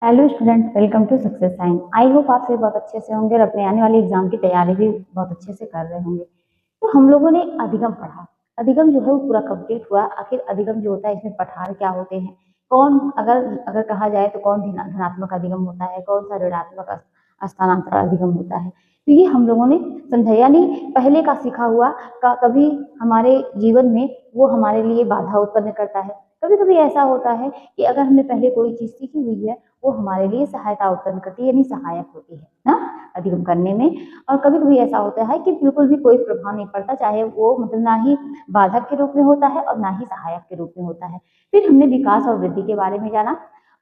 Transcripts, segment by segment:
Hello student, welcome to Success Sign. I hope आप सभी बहुत अच्छे से होंगे और अपने आने वाले एग्जाम की तैयारी भी बहुत अच्छे से कर रहे होंगे। तो हम लोगों ने अधिगम पढ़ा। अधिगम जो है वो पूरा कंप्लीट हुआ। आखिर अधिगम जो होता है इसमें पठार क्या होते हैं, कौन अगर अगर कहा जाए तो कौन धनात्मक अधिगम होता है, कौन सा ऋणात्मक स्थानांतरण अधिगम होता है, तो ये हम लोगों ने समझा। यानी पहले का सीखा हुआ का कभी हमारे जीवन में वो हमारे लिए बाधा उत्पन्न करता है। कभी कभी ऐसा होता है कि अगर हमने पहले कोई चीज सीखी हुई है वो हमारे लिए सहायता उत्पन्न करती है, यानी सहायक होती है ना अधिगम करने में। और कभी कभी ऐसा होता है कि बिल्कुल भी कोई प्रभाव नहीं पड़ता, चाहे वो मतलब ना ही बाधक के रूप में होता है और ना ही सहायक के रूप में होता है। फिर हमने विकास और वृद्धि के बारे में जाना।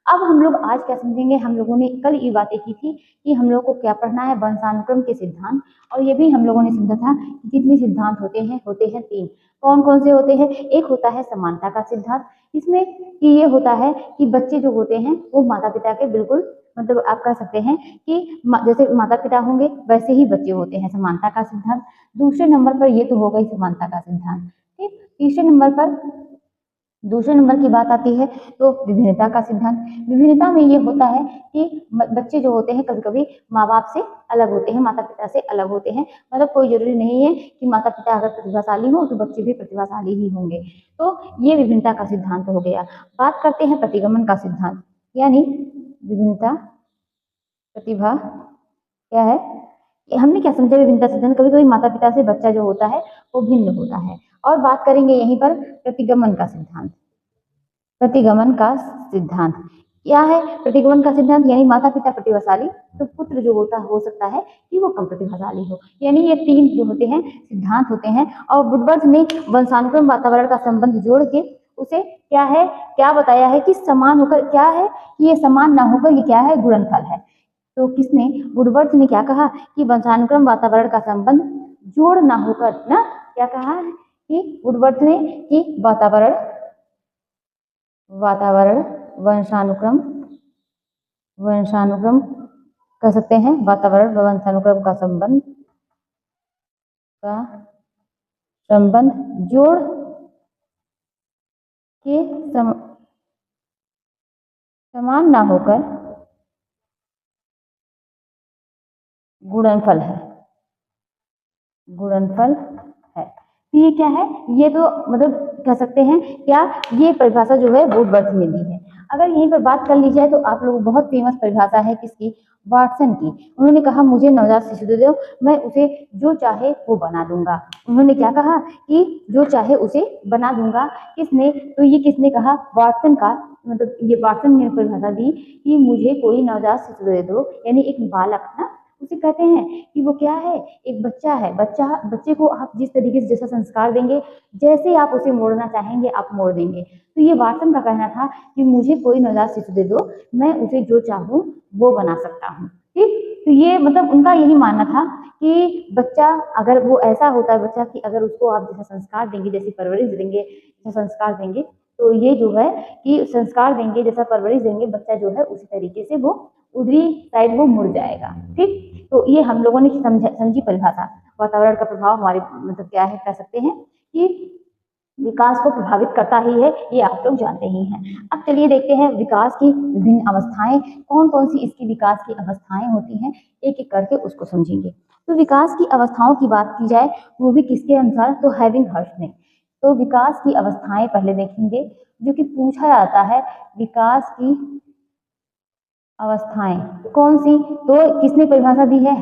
अब हम लोग आज क्या समझेंगे, हम लोगों ने कल ये बातें की थी कि हम लोग को क्या पढ़ना है, वंशानुक्रम के सिद्धांत। और ये भी हम लोगों ने समझा था कि जितने सिद्धांत होते हैं तीन। कौन कौन से होते हैं? एक होता है समानता का सिद्धांत, इसमें कि ये होता है कि बच्चे जो होते हैं वो माता पिता के बिल्कुल मतलब आप कह सकते हैं कि जैसे माता पिता होंगे वैसे ही बच्चे होते हैं, समानता का सिद्धांत। दूसरे नंबर पर ये तो हो गई समानता का सिद्धांत। ठीक, दूसरे नंबर की बात आती है तो विभिन्नता का सिद्धांत। विभिन्नता में ये होता है कि बच्चे जो होते हैं कभी कभी माँ बाप से अलग होते हैं, माता पिता से अलग होते हैं। मतलब कोई जरूरी नहीं है कि माता पिता अगर प्रतिभाशाली हो तो बच्चे भी प्रतिभाशाली ही होंगे। तो ये विभिन्नता का सिद्धांत हो गया। बात करते हैं प्रतिगमन का सिद्धांत, यानी विभिन्नता प्रतिभा क्या है, हमने क्या समझा विभिन्नता सिद्धांत। कभी कभी माता पिता से बच्चा जो होता है वो भिन्न होता है। और बात करेंगे यहीं पर प्रतिगमन का सिद्धांत। प्रतिगमन का सिद्धांत क्या है? प्रतिगमन का सिद्धांत यानी माता पिता प्रतिभाशाली तो पुत्र जो होता हो सकता है कि वो कम प्रतिभाशाली हो। यानी ये तीन जो होते हैं सिद्धांत होते हैं। और वुडवर्थ ने वंशानुक्रम वातावरण का संबंध जोड़ के उसे क्या है, क्या बताया है कि समान होकर क्या है, कि ये समान ना होकर ये क्या है, गुणनफल है। तो किसने, वुडवर्थ ने क्या कहा कि वंशानुक्रम वातावरण का संबंध जोड़ ना होकर ना, क्या कहा है कि वुडवर्थ ने कि वातावरण वंशानुक्रम कह सकते हैं, वातावरण वंशानुक्रम का संबंध जोड़ के समान ना होकर गुणनफल है। तो ये क्या है, ये तो मतलब कह सकते हैं क्या, ये परिभाषा जो है वुडवर्थ ने दी है। अगर यहीं पर बात कर ली जाए तो आप लोग बहुत फेमस परिभाषा है किसकी, वाटसन की। उन्होंने कहा मुझे नवजात शिशु दे दो, मैं उसे जो चाहे वो बना दूंगा। उन्होंने क्या कहा कि जो चाहे उसे बना दूंगा। किसने, तो ये किसने कहा, वाटसन का। मतलब ये वाटसन ने परिभाषा दी कि मुझे कोई नवजात शिशु दे दो, यानी एक बालक ना, उसे कहते हैं कि वो क्या है, एक बच्चा है। बच्चे को आप जिस तरीके से जैसा संस्कार देंगे, जैसे आप उसे मोड़ना चाहेंगे आप मोड़ देंगे। तो ये वाटसन का कहना था कि मुझे कोई नवजात शिशु दे दो, मैं उसे जो चाहूँ वो बना सकता हूँ। ठीक, तो ये मतलब उनका यही मानना था कि बच्चा अगर वो ऐसा होता है बच्चा कि अगर उसको आप जैसा संस्कार देंगे, जैसी परवरिश देंगे, जैसा संस्कार देंगे, तो ये जो है कि संस्कार देंगे जैसा परवरिश देंगे, बच्चा जो है उसी तरीके से वो उधरी साइड वो मुड़ जाएगा। ठीक, तो ये हम लोगों ने समझी परिभाषा। वातावरण का प्रभाव हमारे मतलब क्या है, कह सकते हैं कि विकास को प्रभावित करता ही है, ये आप लोग जानते ही हैं। अब चलिए देखते हैं विकास की विभिन्न अवस्थाएं, कौन कौन सी इसकी विकास की अवस्थाएं होती हैं, एक एक करके उसको समझेंगे। तो विकास की अवस्थाओं की बात की जाए वो भी किसके अनुसार, तो हैविंग-हर्स्ट ने। तो विकास की अवस्थाएं पहले देखेंगे, जो कि पूछा जाता है विकास की अवस्थाएं कौन सी, तो किसने परिभाषा दी है,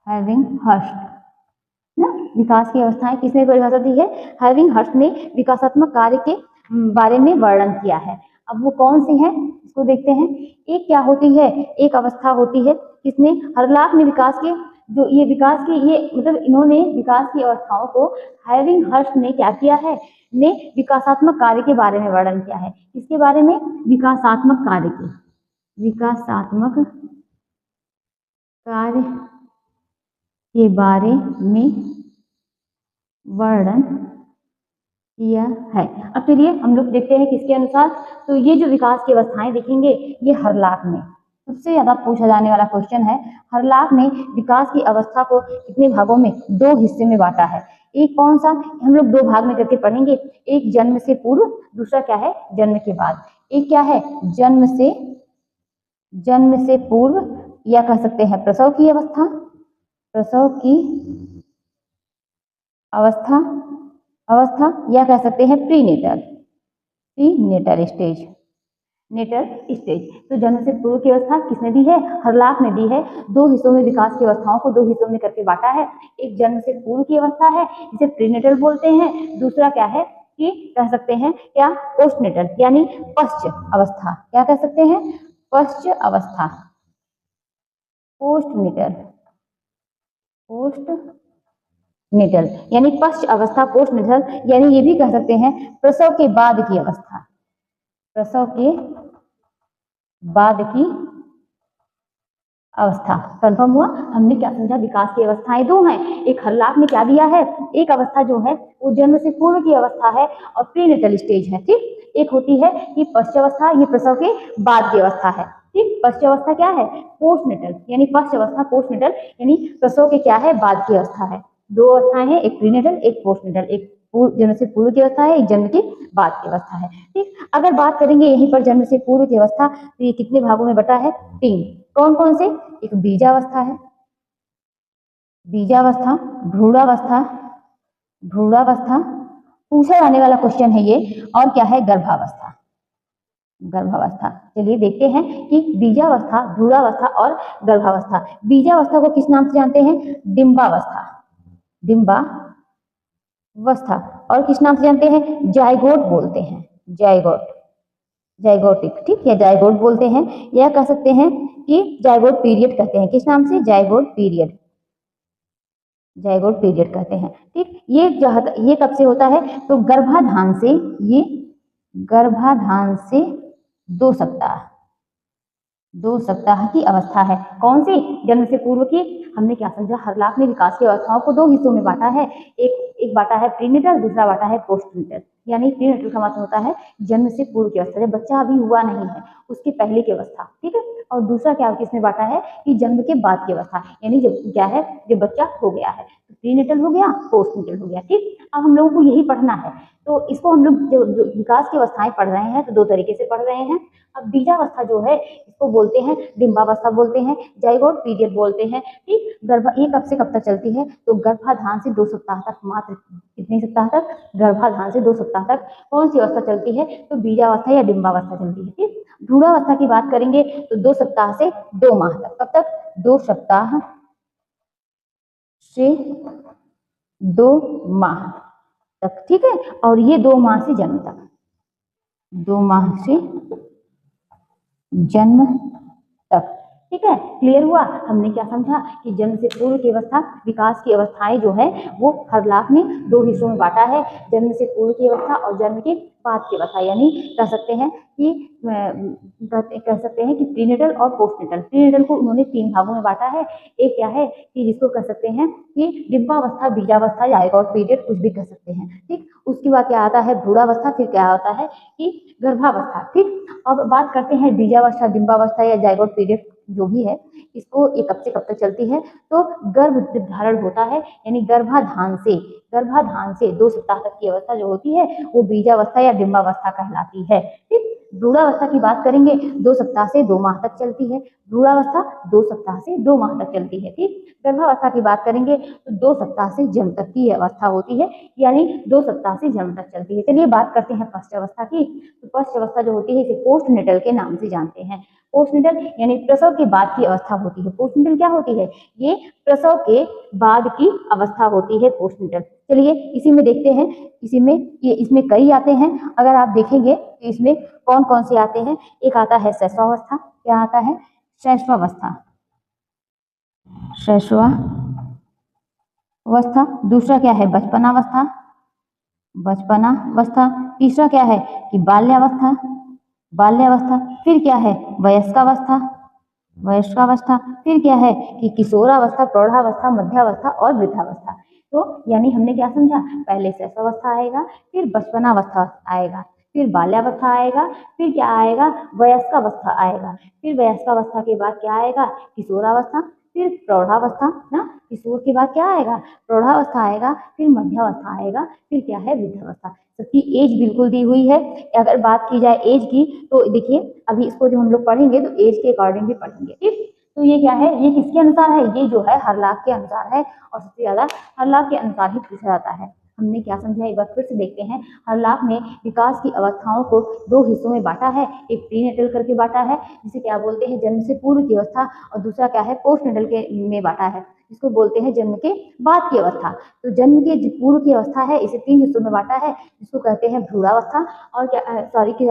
हैविंग-हर्स्ट ना। विकास की अवस्थाएं किसने परिभाषा दी है, हैविंग-हर्स्ट ने विकासात्मक कार्य के बारे में वर्णन किया है। अब वो कौन सी है इसको देखते हैं। एक क्या होती है, एक अवस्था होती है, किसने, हरलाख ने विकास के जो ये विकास की ये मतलब इन्होंने विकास की अवस्थाओं को हैविंग-हर्स्ट ने क्या किया है, ने विकासात्मक कार्य के बारे में वर्णन किया है। किसके बारे में, विकासात्मक कार्य के बारे में वर्णन किया है। अब चलिए हम लोग देखते हैं किसके अनुसार। तो ये जो विकास की अवस्थाएं देखेंगे ये हरलाख ने, सबसे ज्यादा पूछा जाने वाला क्वेश्चन है। हरलाख ने विकास की अवस्था को कितने भागों में, दो हिस्से में बांटा है। एक कौन सा, हम लोग दो भाग में करके पढ़ेंगे, एक जन्म से पूर्व, दूसरा क्या है, जन्म के बाद। एक क्या है, जन्म से पूर्व या कह सकते हैं प्रसव की अवस्था, प्रसव की अवस्था या कह सकते हैं प्रीनेटल स्टेज, नेटल स्टेज। तो जन्म से पूर्व की अवस्था किसने दी है, हर्लाक ने दी है। दो हिस्सों में विकास की अवस्थाओं को दो हिस्सों में करके बांटा है। एक जन्म से पूर्व की अवस्था है जिसे प्रीनेटल बोलते हैं, दूसरा क्या है कि कह सकते हैं क्या, पोस्टनेटल यानी पश्च अवस्था, क्या कह सकते हैं, पश्च अवस्था, पोस्टनेटल यानी पश्च अवस्था, पोस्टनेटल यानी ये भी कह सकते हैं प्रसव के बाद की अवस्था, प्रसव के बाद की अवस्था। कंफर्म हुआ, हमने क्या समझा, विकास की अवस्थाएं दो हैं, एक हर्लाक ने क्या दिया है, एक अवस्था जो है वो जन्म से पूर्व की अवस्था है और प्रीनेटल स्टेज है, ठीक। एक होती है कि पश्च अवस्था, ये प्रसव के बाद की अवस्था है, ठीक। पश्च अवस्था क्या है, पोस्टनेटल यानी पश्च अवस्था, पोस्टनेटल यानी प्रसव के क्या है, बाद की अवस्था है। दो अवस्थाएं हैं, एक प्रीनेटल एक पोस्टनेटल, एक जन्म से पूर्व की अवस्था है, एक जन्म के बाद की अवस्था है, ठीक। अगर बात करेंगे यहीं पर जन्म से पूर्व की अवस्था, तो ये कितने भागों में बटा है, 3। कौन कौन से, एक बीजावस्था है, बीजावस्था, भ्रूणावस्था पूछा जाने वाला क्वेश्चन है ये, और क्या है, गर्भावस्था। चलिए देखते हैं कि बीजावस्था, भ्रूणावस्था और गर्भावस्था। बीजावस्था को किस नाम से जानते हैं, डिम्बावस्था, और किस नाम से जानते हैं, जायगोट बोलते हैं, जायगोटिक, ठीक है, जायगोट बोलते हैं, या कह सकते हैं कि जायगोट पीरियड कहते हैं, किस नाम से, जायगोट पीरियड कहते हैं, ठीक। ये कब से होता है, तो गर्भाधान से, ये गर्भाधान से 2 सप्ताह की अवस्था है। कौन सी, जन्म से पूर्व की। हमने क्या समझा, हर्लाक ने विकास की अवस्थाओं को 2 हिस्सों में बांटा है, एक बांटा है प्रीनेटल, दूसरा बांटा है पोस्टनेटल। यानी प्रीनेटल का मतलब होता है जन्म से पूर्व की अवस्था, जब बच्चा अभी हुआ नहीं है उसके पहले की अवस्था, ठीक है। और दूसरा क्या किसमें बांटा है कि जन्म के बाद की अवस्था, यानी जब क्या है, जब बच्चा हो गया है, तो प्रीनेटल हो गया, पोस्टनेटल हो गया, ठीक। अब हम लोगों को यही पढ़ना है, तो इसको हम लोग जो विकास की अवस्थाएं पढ़ रहे हैं तो 2 तरीके से पढ़ रहे हैं। अब बीजावस्था जो है इसको बोलते हैं डिम्बावस्था बोलते हैं, जाइगोट पीरियड बोलते हैं, ठीक। ये कब से कब तक चलती है, तो गर्भाधान से 2 सप्ताह तक, मात्र कितने सप्ताह तक, गर्भाधान से 2 सप्ताह तक कौन सी अवस्था चलती है, तो बीजावस्था या डिम्बावस्था चलती है, ठीक। भ्रूणावस्था की बात करेंगे तो 2 सप्ताह से 2 माह तक, कब तक, 2 सप्ताह से 2 माह तक, ठीक है। और ये 2 माह से जन्म तक, 2 माह से जन्म तक, ठीक है। क्लियर हुआ, हमने क्या समझा कि जन्म से पूर्व की अवस्था, विकास की अवस्थाएं जो है वो हर्लाक ने 2 हिस्सों में बांटा है, जन्म से पूर्व की अवस्था और जन्म के बाद की अवस्था, यानी कह सकते हैं कि प्रीनेटल और पोस्टनेटल। प्रीनेटल को उन्होंने 3 भागों में बांटा है, एक क्या है कि जिसको कह सकते हैं कि डिम्बावस्था, बीजावस्था, जाइगोट पीरियड, कुछ भी कह सकते हैं, ठीक। उसके बाद क्या आता है, भ्रूणावस्था, फिर क्या होता है कि गर्भावस्था, ठीक। अब बात करते हैं बीजावस्था, डिम्बावस्था या जाइगोट पीरियड जो भी है, इसको ये कब से कब तक चलती है, तो गर्भ धारण होता है, यानी गर्भाधान से 2 सप्ताह तक की अवस्था जो होती है वो बीजावस्था या डिम्बावस्था कहलाती है, ठीक। भ्रूणावस्था की बात करेंगे 2 सप्ताह से 2 माह तक चलती है, भ्रूणावस्था 2 सप्ताह से 2 माह तक चलती है, ठीक। गर्भावस्था की बात करेंगे तो 2 सप्ताह से जन्म तक की अवस्था होती है, यानी 2 सप्ताह से जन्म तक चलती है। चलिए बात करते हैं पश्च अवस्था की, तो पश्च अवस्था जो होती है इसे पोस्टनेटल के नाम से जानते हैं। पोस्टनेटल यानी प्रसव के बाद की अवस्था होती है। पोस्टनेटल क्या होती है, ये प्रसव के बाद की अवस्था होती है पोस्टनेटल। चलिए इसी में देखते हैं, इसमें कई आते हैं, अगर आप देखेंगे तो इसमें कौन कौन से आते हैं, एक आता है शैशवावस्था, क्या आता है, शैशवावस्था, दूसरा क्या है, बचपनावस्था, तीसरा क्या है कि बाल्यावस्था, फिर क्या है वयस्कावस्था, फिर क्या है कि किशोरावस्था, प्रौढ़ावस्था, मध्यावस्था और वृद्धावस्था। तो यानी हमने क्या समझा, पहले शैशवावस्था आएगा, फिर बचपनावस्था आएगा, फिर बाल्यावस्था आएगा, फिर क्या आएगा, वयस्कावस्था आएगा, फिर वयस्कावस्था के बाद क्या आएगा, किशोरावस्था, फिर प्रौढ़ावस्था ना, किशोर के बाद क्या आएगा, प्रौढ़ावस्था आएगा, फिर मध्यावस्था आएगा, फिर क्या है, वृद्धावस्था। सबकी एज बिल्कुल दी हुई है। अगर बात की जाए एज की तो देखिए अभी इसको जो हम लोग पढ़ेंगे तो एज के अकॉर्डिंग भी पढ़ेंगे, ठीक। तो ये क्या है, ये किसके अनुसार है, ये जो है हरलाख के अनुसार है और सबसे ज्यादा हरलाख के अनुसार ही पूछा जाता है। हमने क्या समझा एक बार फिर से देखते हैं। हरलाख ने विकास की अवस्थाओं को दो हिस्सों में बांटा है, एक प्रीनेटल करके बांटा है जिसे क्या बोलते हैं जन्म से पूर्व की अवस्था, और दूसरा क्या है पोस्टनेटल के में बांटा है जिसको बोलते हैं जन्म के बाद की अवस्था। तो जन्म के जो पूर्व की अवस्था है इसे तीन हिस्सों में बांटा है जिसको कहते हैं भ्रूणावस्था और क्या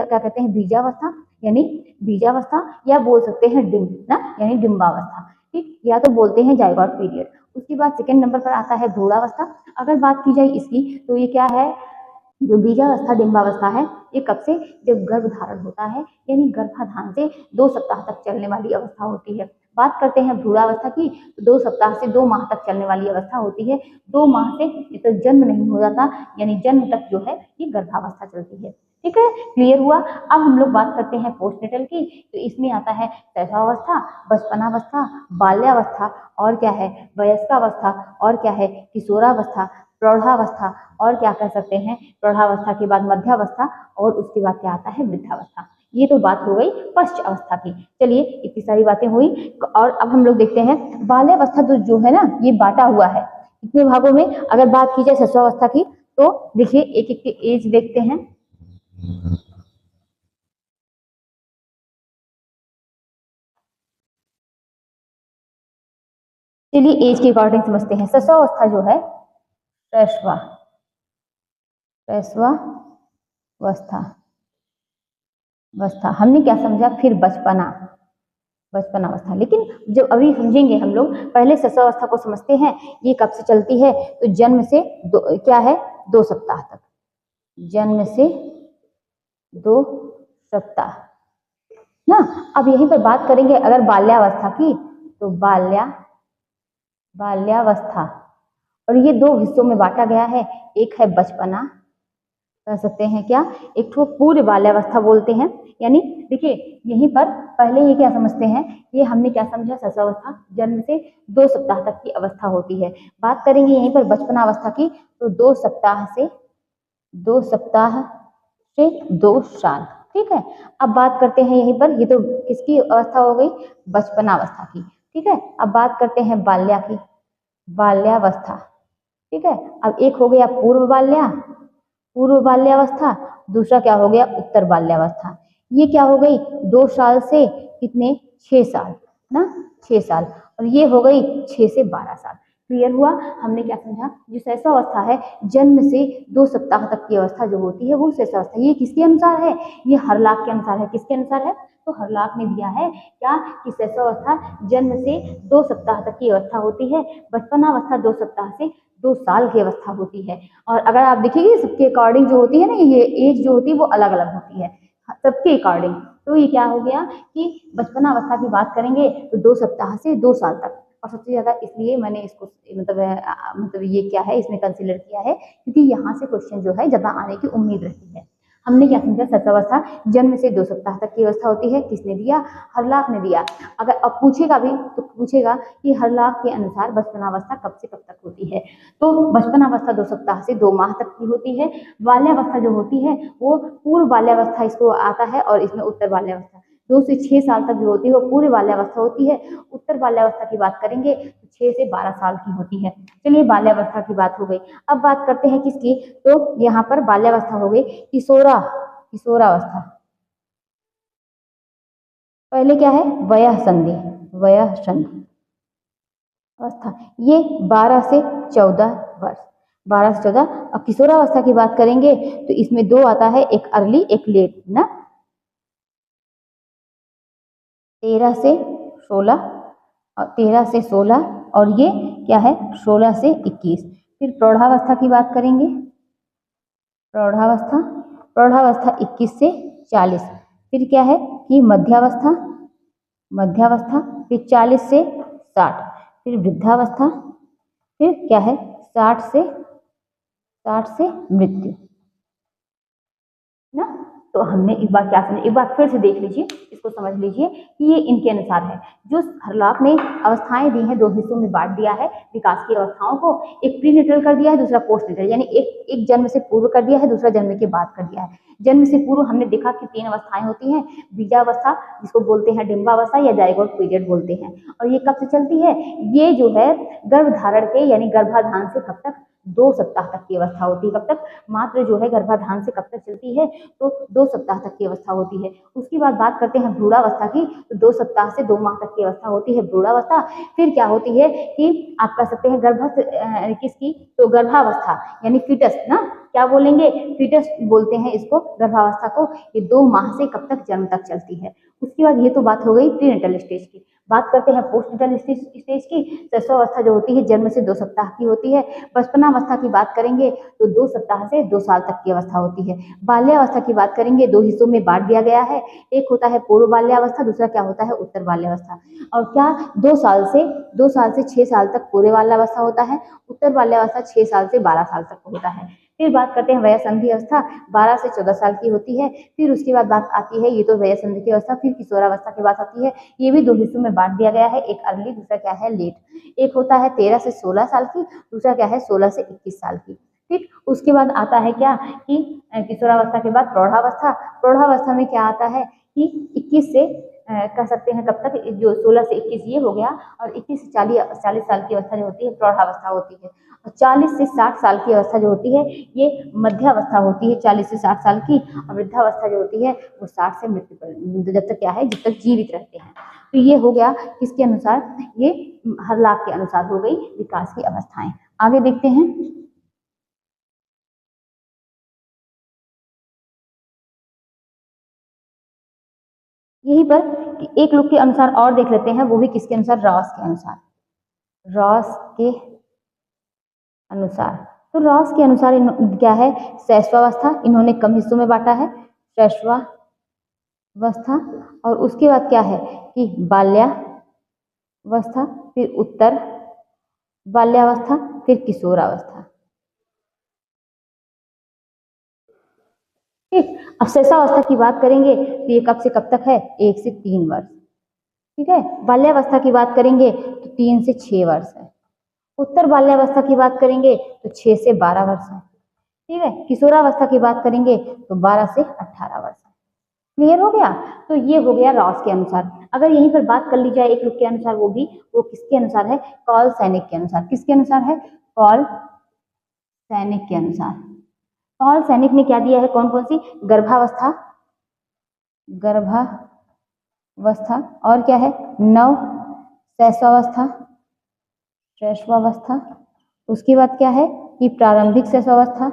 कहते हैं बीजावस्था, यानी बीजावस्था, या बोल सकते हैं डिम्ब ना, यानी डिम्बावस्था, ठीक, या तो बोलते हैं जाइगोट पीरियड। उसके बाद सेकंड नंबर पर आता है भ्रूणावस्था। अगर बात की जाए इसकी तो ये क्या है, जो बीजावस्था डिम्बावस्था है ये कब से, जब गर्भ धारण होता है यानी गर्भाधान से 2 सप्ताह तक चलने वाली अवस्था होती है। बात करते हैं भ्रूणावस्था की तो 2 सप्ताह से 2 माह तक चलने वाली अवस्था होती है। 2 माह से तो जन्म नहीं हो जाता, यानी जन्म तक जो है ये गर्भावस्था चलती है, ठीक है, क्लियर हुआ। अब हम लोग बात करते हैं पोस्टनेटल की, तो इसमें आता है शैशवावस्था, बचपनावस्था, बाल्यावस्था और क्या है वयस्कावस्था और क्या है किशोरावस्था, प्रौढ़ावस्था और क्या कह सकते हैं प्रौढ़ावस्था के बाद मध्यावस्था और उसके बाद क्या आता है वृद्धावस्था। ये तो बात हो गई पश्च अवस्था की। चलिए इतनी सारी बातें हुई और अब हम लोग देखते हैं बाल्यावस्था तो जो है ना ये बांटा हुआ है इतने भागों में। अगर बात की जाए शिशुअवस्था की तो देखिए एक एक के एज देखते हैं। चलिए एज के अकॉर्डिंग समझते हैं। शिशुअवस्था जो है शैशवा शैशवावस्था अवस्था हमने क्या समझा, फिर बचपनावस्था, लेकिन जब अभी समझेंगे हम लोग पहले शिशुअवस्था को समझते हैं। ये कब से चलती है, तो जन्म से क्या है 2 सप्ताह तक, जन्म से 2 सप्ताह ना। अब यहीं पर बात करेंगे अगर बाल्यावस्था की तो बाल्यावस्था, और ये 2 हिस्सों में बांटा गया है। एक है बचपना, कह सकते हैं क्या, एक तो पूर्व बाल्यावस्था बोलते हैं, यानी देखिए यहीं पर पहले ये क्या समझते हैं, ये हमने क्या समझा शिशुअवस्था जन्म से 2 सप्ताह तक की अवस्था होती है। बात करेंगे यहीं पर बचपनावस्था की तो 2 सप्ताह से 2 साल, ठीक है। अब बात करते हैं यहीं पर, ये तो किसकी अवस्था हो गई बचपनावस्था की, ठीक है। अब बात करते हैं बाल्यावस्था, ठीक है। अब एक हो गया पूर्व बाल्यावस्था, दूसरा क्या हो गया उत्तर बाल्यावस्था। ये क्या हो गई 2 साल से कितने 6 साल ना, 6 साल, और ये हो गई 6 से 12 साल। क्लियर हुआ। हमने क्या समझा, जो शैशवावस्था है जन्म से 2 सप्ताह तक की अवस्था जो होती है वो शैशवावस्था। ये किसके अनुसार है, ये हरलाख के अनुसार है। किसके अनुसार है, तो हरलाख ने दिया है क्या कि शैशवावस्था जन्म से 2 सप्ताह तक की अवस्था होती है, बचपनावस्था 2 सप्ताह से 2 साल की अवस्था होती है। और अगर आप देखिए सबके अकॉर्डिंग जो होती है ना, ये एज जो होती है वो अलग अलग होती है सबके अकॉर्डिंग। तो ये क्या हो गया कि बचपनावस्था की बात करेंगे तो 2 सप्ताह से 2 साल तक, और सबसे ज्यादा इसलिए मैंने इसको मतलब ये क्या है इसमें कंसिडर किया है क्योंकि यहाँ से क्वेश्चन जो है ज्यादा आने की उम्मीद रहती है। हमने क्या समझा, शैशवावस्था जन्म से 2 सप्ताह तक की अवस्था होती है। किसने दिया, हरलाख ने दिया। अगर अब पूछेगा भी तो पूछेगा कि हरलाख के अनुसार बचपनावस्था कब से कब तक होती है, तो बचपनावस्था 2 सप्ताह से 2 माह तक की होती है। बाल्यावस्था जो होती है वो पूर्व बाल्यावस्था इसको आता है, और इसमें उत्तर बाल्यावस्था 2 से 6 साल तक जो होती है वो पूर्व बाल्यावस्था होती है। उत्तर बाल्यावस्था की बात करेंगे तो 6 से 12 साल की होती है। चलिए बाल्यावस्था की बात हो गई। अब बात करते हैं किसकी, तो यहाँ पर बाल्यावस्था हो गई किशोरावस्था। पहले क्या है वयः संधि अवस्था, ये 12 से 14 वर्ष, 12 से 14। अब किशोरावस्था की बात करेंगे तो इसमें 2 आता है, एक अर्ली एक लेट ना, 13 से 16 और 13 से 16, और ये क्या है 16 से 21। फिर प्रौढ़ावस्था की बात करेंगे, प्रौढ़ावस्था 21 से 40। फिर क्या है कि मध्यावस्था फिर 40 से 60। फिर वृद्धावस्था, फिर क्या है 60 से मृत्यु ना। तो हमने एक बार क्या समझ, एक बार फिर से देख लीजिए, इसको समझ लीजिए कि ये इनके अनुसार है। जो हरलॉक ने अवस्थाएं दी हैं, दो हिस्सों में बांट दिया है विकास की अवस्थाओं को, एक प्रीनेटल कर दिया है, दूसरा पोस्ट नेटल, यानी एक जन्म से पूर्व कर दिया है, दूसरा जन्म के बाद कर दिया है। जन्म से पूर्व हमने देखा कि 3 अवस्थाएं होती हैं, बीजावस्था जिसको बोलते हैं डिंबावस्था या जाइगोट पीरियड बोलते हैं, और ये कब से चलती है, ये जो है गर्भधारण के यानी गर्भाधान से कब तक, 2 सप्ताह तक की अवस्था होती है। कब तक, मात्र जो है गर्भाधान से कब तक चलती है, तो 2 सप्ताह तक की अवस्था होती है। उसके बाद बात करते हैं भ्रूणावस्था की, तो 2 सप्ताह से 2 माह तक की अवस्था होती है भ्रूणावस्था। फिर क्या होती है कि आप कह सकते हैं किसकी, तो गर्भावस्था यानी फीटस ना, क्या बोलेंगे, फीटस बोलते हैं इसको, गर्भावस्था को। ये 2 माह से कब तक, जन्म तक चलती है। उसके बाद ये तो बात हो गई प्रीनेटल स्टेज की। बात करते हैं पोस्टनेटल स्टेज की। प्रसवावस्था जो होती है जन्म से 2 सप्ताह की होती है। बचपनावस्था की बात करेंगे तो 2 सप्ताह से 2 साल तक की अवस्था होती है। बाल्यावस्था की बात करेंगे, 2 हिस्सों में बांट दिया गया है, एक होता है पूर्व बाल्यावस्था, दूसरा क्या होता है, उत्तर बाल्यावस्था। और क्या, 2 साल से 6 साल तक पूर्व बाल्यावस्था होता है, उत्तर बाल्यावस्था 6 साल से 12 साल तक होता है। फिर बात करते हैं वयस्संधि अवस्था, 12 से 14 साल की होती है। फिर उसके बाद बात आती है, ये तो वयस्संधि की अवस्था। फिर किशोरावस्था की बात आती है, ये भी 2 हिस्सों में बांट दिया गया है, एक अर्ली, दूसरा क्या है, लेट। एक होता है 13 से 16 साल की, दूसरा क्या है 16 से 21 साल की। ठीक, उसके बाद आता है क्या कि किशोरावस्था के बाद प्रौढ़ावस्था। प्रौढ़ावस्था में क्या आता है कि 21 से कह सकते हैं कब तक, जो 16 से 21 ये हो गया, और 21 से 40 साल की अवस्था जो होती है प्रौढ़ावस्था होती है। और 40 से 60 साल की अवस्था जो होती है ये मध्यावस्था होती है, 40 से 60 साल की। और वृद्धावस्था जो होती है वो 60 से मृत्यु पर, जब तक क्या है, जब तक जीवित रहते हैं। तो ये हो गया किसके अनुसार, ये हरलाख के अनुसार हो गई विकास की अवस्थाएं। आगे देखते हैं। यहीं पर एक लोग के अनुसार और देख लेते हैं, वो भी किसके अनुसार, रॉस के अनुसार। रॉस के अनुसार, तो रॉस के अनुसार क्या है, शैशवावस्था, इन्होंने कम हिस्सों में बांटा है, शैशवावस्था। और उसके बाद क्या है कि बाल्यावस्था, फिर उत्तर बाल्यावस्था, फिर किशोरावस्था। ठीक, अब शैशवावस्था की बात करेंगे तो ये कब से कब तक है, 1 से 3 वर्ष। ठीक है, बाल्यावस्था की बात करेंगे तो 3 से 6 वर्ष है। उत्तर बाल्यावस्था की बात करेंगे तो 6 से 12 वर्ष है। ठीक है, किशोरावस्था की बात करेंगे तो 12 से 18 वर्ष है। क्लियर हो गया, तो ये हो गया रॉस के अनुसार। अगर यहीं पर बात कर ली जाए एक लोग के अनुसार, वो किसके अनुसार है, कॉल सैनिक के अनुसार। किसके अनुसार है, कॉल सैनिक के अनुसार। कॉल सैनिक ने क्या दिया है, कौन कौन सी, गर्भावस्था, गर्भावस्था, और क्या है, नव शैशवावस्था, शैशवावस्था। उसके बाद क्या है कि प्रारंभिक शैशवावस्था,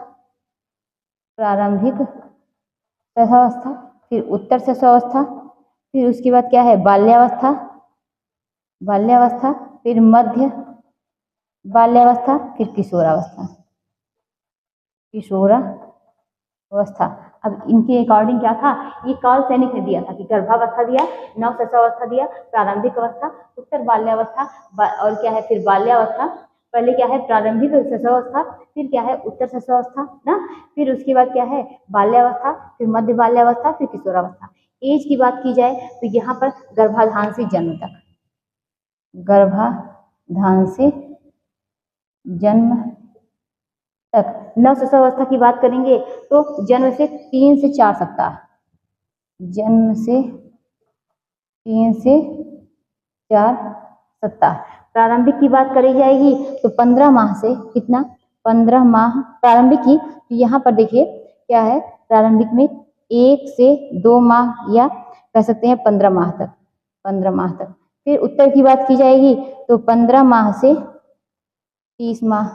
प्रारंभिक शैशवावस्था, फिर उत्तर शैशवावस्था, फिर उसके बाद क्या है, बाल्यावस्था, बाल्यावस्था, फिर मध्य बाल्यावस्था, फिर किशोरावस्था, किशोरावस्था। अब इनके अकॉर्डिंग क्या था, ये कॉल सैनिक ने दिया था कि गर्भावस्था दिया, नव शैशवावस्था दिया, प्रारंभिक अवस्था, उत्तर बाल्यावस्था, और क्या है फिर बाल्यावस्था। पहले क्या है, प्रारंभिक शैशवावस्था, फिर क्या है उत्तर शैशवावस्था ना, फिर उसके बाद क्या है बाल्यावस्था, फिर मध्य बाल्यावस्था, फिर किशोरावस्था। एज की बात की जाए तो यहाँ पर गर्भाधान से जन्म तक, गर्भाधान से जन्म तक। नव शैशवावस्था की बात करेंगे तो जन्म से 3 से 4 सप्ताह, जन्म से 3 से 4 सप्ताह। प्रारंभिक की बात करी जाएगी तो 15 माह से कितना, 15 माह प्रारंभिक की। तो यहाँ पर देखिए क्या है, प्रारंभिक में 1 से 2 माह या कह सकते हैं 15 माह तक, 15 माह तक। फिर उत्तर की बात की जाएगी तो 15 माह से 30 माह।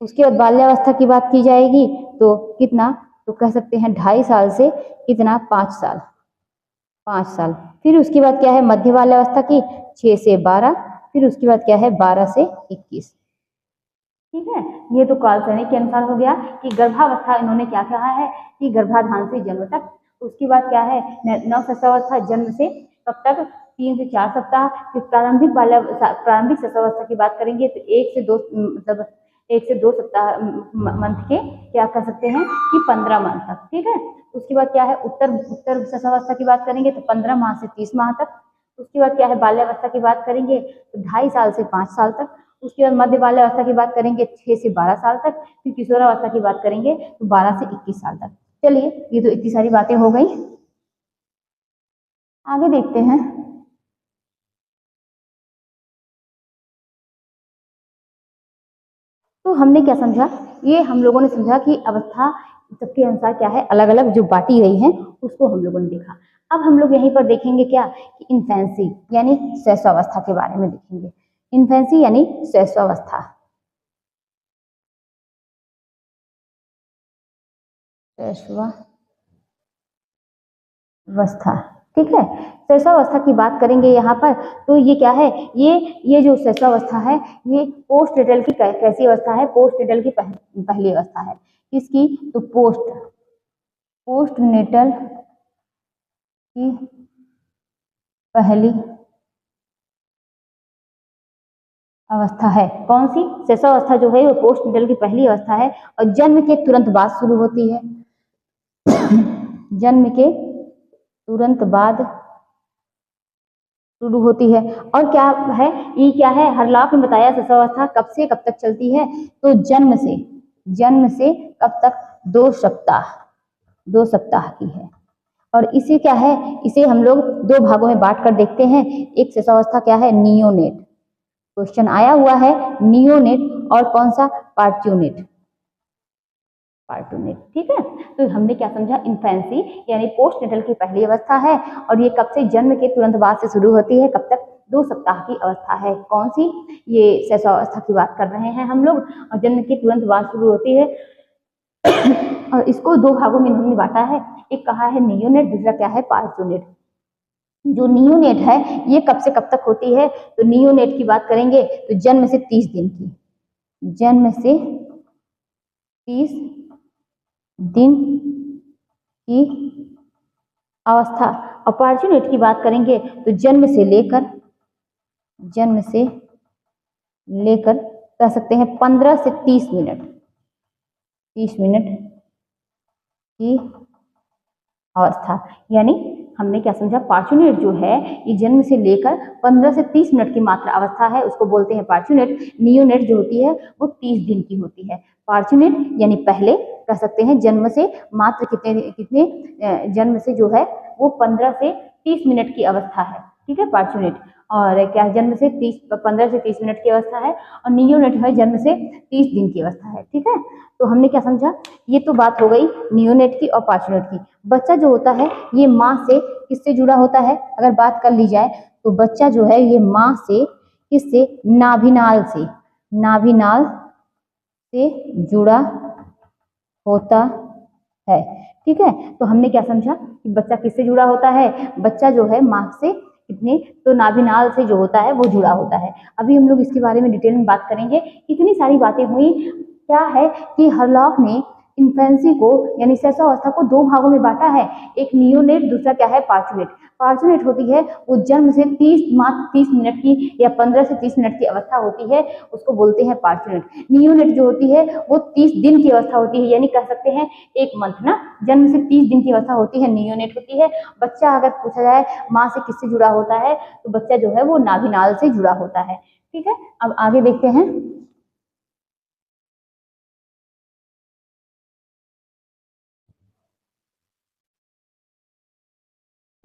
उसके बाद बाल्यावस्था की बात की जाएगी तो कितना, तो कह सकते हैं 2.5 साल से कितना, 5 साल, 5 साल। फिर उसके बाद क्या है मध्य बाल्यावस्था की, 6 से 12। फिर उसके बाद क्या है 12 से 21। ठीक है, ये तो काल सैनिक के अनुसार हो गया कि गर्भावस्था इन्होंने क्या कहा है कि गर्भाधान से जन्म तक। उसके बाद क्या है नव शैशवावस्था, जन्म से कब तक, 3 से 4 सप्ताह। फिर प्रारंभिक शैशवावस्था की बात करेंगे तो 1 से 2 मतलब 1 से 2 सप्ताह मंथ के क्या कर सकते हैं कि 15 मंथ तक, ठीक है। उसके बाद क्या है उत्तर शिशुअवस्था की बात करेंगे तो 15 माह से 30 माह तक। उसके बाद क्या है बाल्यावस्था की बात करेंगे तो 2.5 साल से 5 साल तक। उसके बाद मध्य बाल्यावस्था की बात करेंगे 6 से 12 साल तक। फिर किशोरावस्था की बात करेंगे तो 12 से 21 साल तक। चलिए ये तो इतनी सारी बातें हो गई, आगे देखते हैं। तो हमने क्या समझा, ये हम लोगों ने समझा कि अवस्था सबके अनुसार क्या है अलग अलग जो बांटी गई है उसको हम लोगों ने देखा। अब हम लोग यहीं पर देखेंगे क्या कि इन्फेंसी यानी शैशवावस्था के बारे में देखेंगे। इन्फेंसी यानी शैशवावस्था, शैशवावस्था, ठीक है। शैशवावस्था की बात करेंगे यहाँ पर तो ये क्या है, ये जो शैशवावस्था है ये पोस्ट नेटल की कैसी अवस्था है, पोस्ट नेटल की पहली अवस्था है। किसकी, तो पोस्ट नेटल की पहली अवस्था है। कौन सी, शैशवावस्था जो है वो पोस्ट नेटल की पहली अवस्था है और जन्म के तुरंत बाद शुरू होती है। जन्म के तुरंत बाद शुरू होती है। और क्या है, ये क्या है, हरलॉक ने बताया शैशवावस्था कब से कब तक चलती है, तो जन्म से कब तक, 2 सप्ताह की है। और इसे क्या है, इसे हम लोग 2 भागों में बांट कर देखते हैं। एक शैशवावस्था क्या है, नियोनेट, क्वेश्चन आया हुआ है नियोनेट, और कौन सा, पार्ट्यूनेट, ठीक है। तो हमने क्या समझा, इन्फेंसी यानी पोस्ट नेटल की पहली अवस्था है और ये कब से, जन्म के तुरंत बाद से शुरू होती है, कब तक, 2 सप्ताह की अवस्था है। कौन सी, ये शैशवावस्था की बात कर रहे हैं हम लोग, और जन्म के तुरंत बाद शुरू होती है। और इसको 2 भागों में हमने बांटा है, एक कहा है नियोनेट, दूसरा क्या है, पार्ट्यूनेट। जो नियोनेट है ये कब से कब तक होती है, तो नियोनेट की बात करेंगे तो जन्म से 30 दिन की, जन्म से 30 दिन की अवस्था। अपॉर्चुनिटी की बात करेंगे तो जन्म से लेकर कह सकते हैं 15 से 30 मिनट की अवस्था। यानी हमने क्या समझा, पार्चुनेट जो है ये जन्म से लेकर 15 से 30 मिनट की मात्र अवस्था है, उसको बोलते हैं पार्चुनेट। नियोनेट जो होती है वो 30 दिन की होती है। पार्चुनेट यानी पहले कह सकते हैं जन्म से मात्र कितने जन्म से जो है वो 15 से 30 मिनट की अवस्था है, ठीक है, पार्चुनेट। और क्या जन्म से 15 से 30 मिनट की अवस्था है, और नियोनेट है जन्म से 30 दिन की अवस्था है, ठीक है। तो हमने क्या समझा, ये तो बात हो गई नियोनेट की और पार्चुनेट की। बच्चा जो होता है ये माँ से किससे जुड़ा होता है, अगर बात कर ली जाए तो बच्चा जो है ये माँ से किससे, नाभिनाल से जुड़ा होता है, ठीक है। तो हमने क्या समझा कि बच्चा किससे जुड़ा होता है, बच्चा जो है माँ से कितने, तो नाभिनाल से जो होता है वो जुड़ा होता है। अभी हम लोग इसके बारे में डिटेल में बात करेंगे। इतनी सारी बातें हुई, क्या है कि हरलॉक ने इन्फेंसी को यानी शैशवावस्था को 2 भागों में बांटा है, एक नियोनेट, दूसरा क्या है, पार्चुनेट। पार्चुनेट होती है वो जन्म से 30 मिनट की या 15 से 30 मिनट की अवस्था होती है, उसको बोलते हैं पार्चुनेट। नियोनेट जो होती है वो 30 दिन की अवस्था होती है, यानी कह सकते हैं 1 मंथ ना, जन्म से 30 दिन की अवस्था होती है, नियोनेट होती है। बच्चा अगर पूछा जाए माँ से किससे जुड़ा होता है, तो बच्चा जो है वो नाभिनाल से जुड़ा होता है, ठीक है। अब आगे देखते हैं।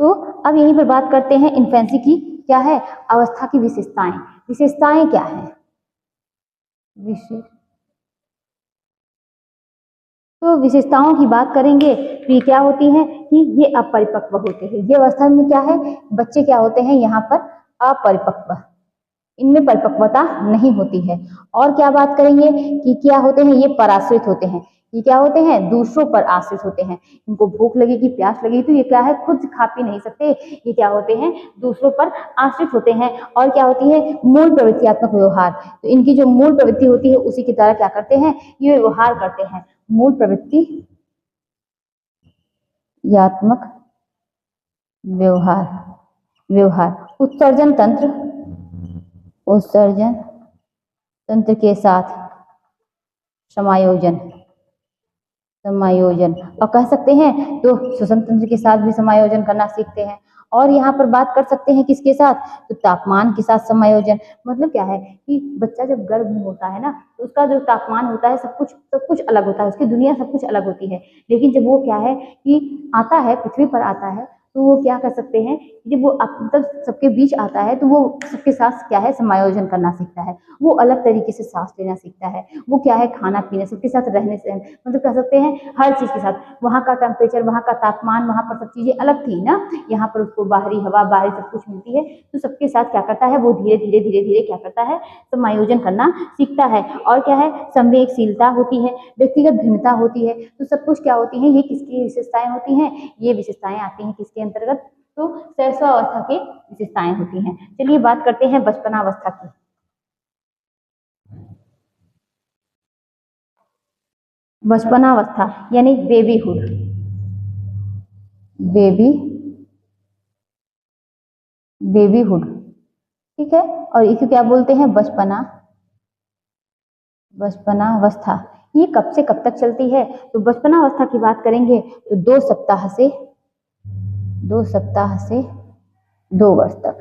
तो अब यहीं पर बात करते हैं इन्फेंसी की, क्या है, अवस्था की विशेषताएं क्या है, तो विशेषताओं की बात करेंगे तो ये क्या होती हैं कि ये अपरिपक्व होते हैं। ये अवस्था में क्या है, बच्चे क्या होते हैं यहाँ पर, अपरिपक्व, इनमें परिपक्वता नहीं होती है। और क्या बात करेंगे कि क्या होते हैं, ये पराश्रित होते हैं। ये क्या होते हैं, दूसरों पर आश्रित होते हैं। इनको भूख लगेगी, प्यास लगेगी तो ये क्या है, खुद खा पी नहीं सकते, ये क्या होते हैं, दूसरों पर आश्रित होते हैं। और क्या होती है, मूल प्रवृत्तियात्मक व्यवहार, तो इनकी जो मूल प्रवृत्ति होती है उसी की तरह क्या करते हैं, ये व्यवहार करते हैं। मूल प्रवृत्तियात्मक व्यवहार उत्सर्जन तंत्र के साथ समायोजन, समायोजन, और कह सकते हैं तो श्वसन तंत्र के साथ भी समायोजन करना सीखते हैं। और यहाँ पर बात कर सकते हैं किसके साथ, तो तापमान के साथ समायोजन। मतलब क्या है कि बच्चा जब गर्भ में होता है ना, तो उसका जो तापमान होता है सब कुछ अलग होता है, उसकी दुनिया सब कुछ अलग होती है। लेकिन जब वो क्या है कि आता है, पृथ्वी पर आता है, तो वो क्या कर सकते हैं, जब वो मतलब सबके बीच आता है तो वो सबके साथ क्या है, समायोजन करना सीखता है। वो अलग तरीके से सांस लेना सीखता है। वो क्या है, खाना पीना, सबके साथ रहने से, मतलब कह सकते हैं हर चीज के साथ। वहाँ का टेम्परेचर, वहाँ का तापमान, वहाँ पर सब चीजें अलग थी ना, यहाँ पर उसको बाहरी हवा, बाहरी सब कुछ मिलती है। तो सबके साथ क्या करता है, वो धीरे धीरे धीरे धीरे क्या करता है, समायोजन करना सीखता है। और क्या है, संवेगशीलता होती है, व्यक्तिगत भिन्नता होती है। तो सब कुछ क्या होती है, ये किसकी विशेषताएं होती हैं, ये विशेषताएं आती हैं किसके अंतर्गत, तो शैशवावस्था की विशेषताएं होती हैं। चलिए बात करते हैं बचपनावस्था की। बचपनावस्था यानी बेबीहुड, बेबी बेबीहुड, ठीक है। और इसे क्या बोलते हैं, बचपना, बचपनावस्था। ये कब से कब तक चलती है, तो बचपनावस्था की बात करेंगे तो 2 सप्ताह से 2 वर्ष तक,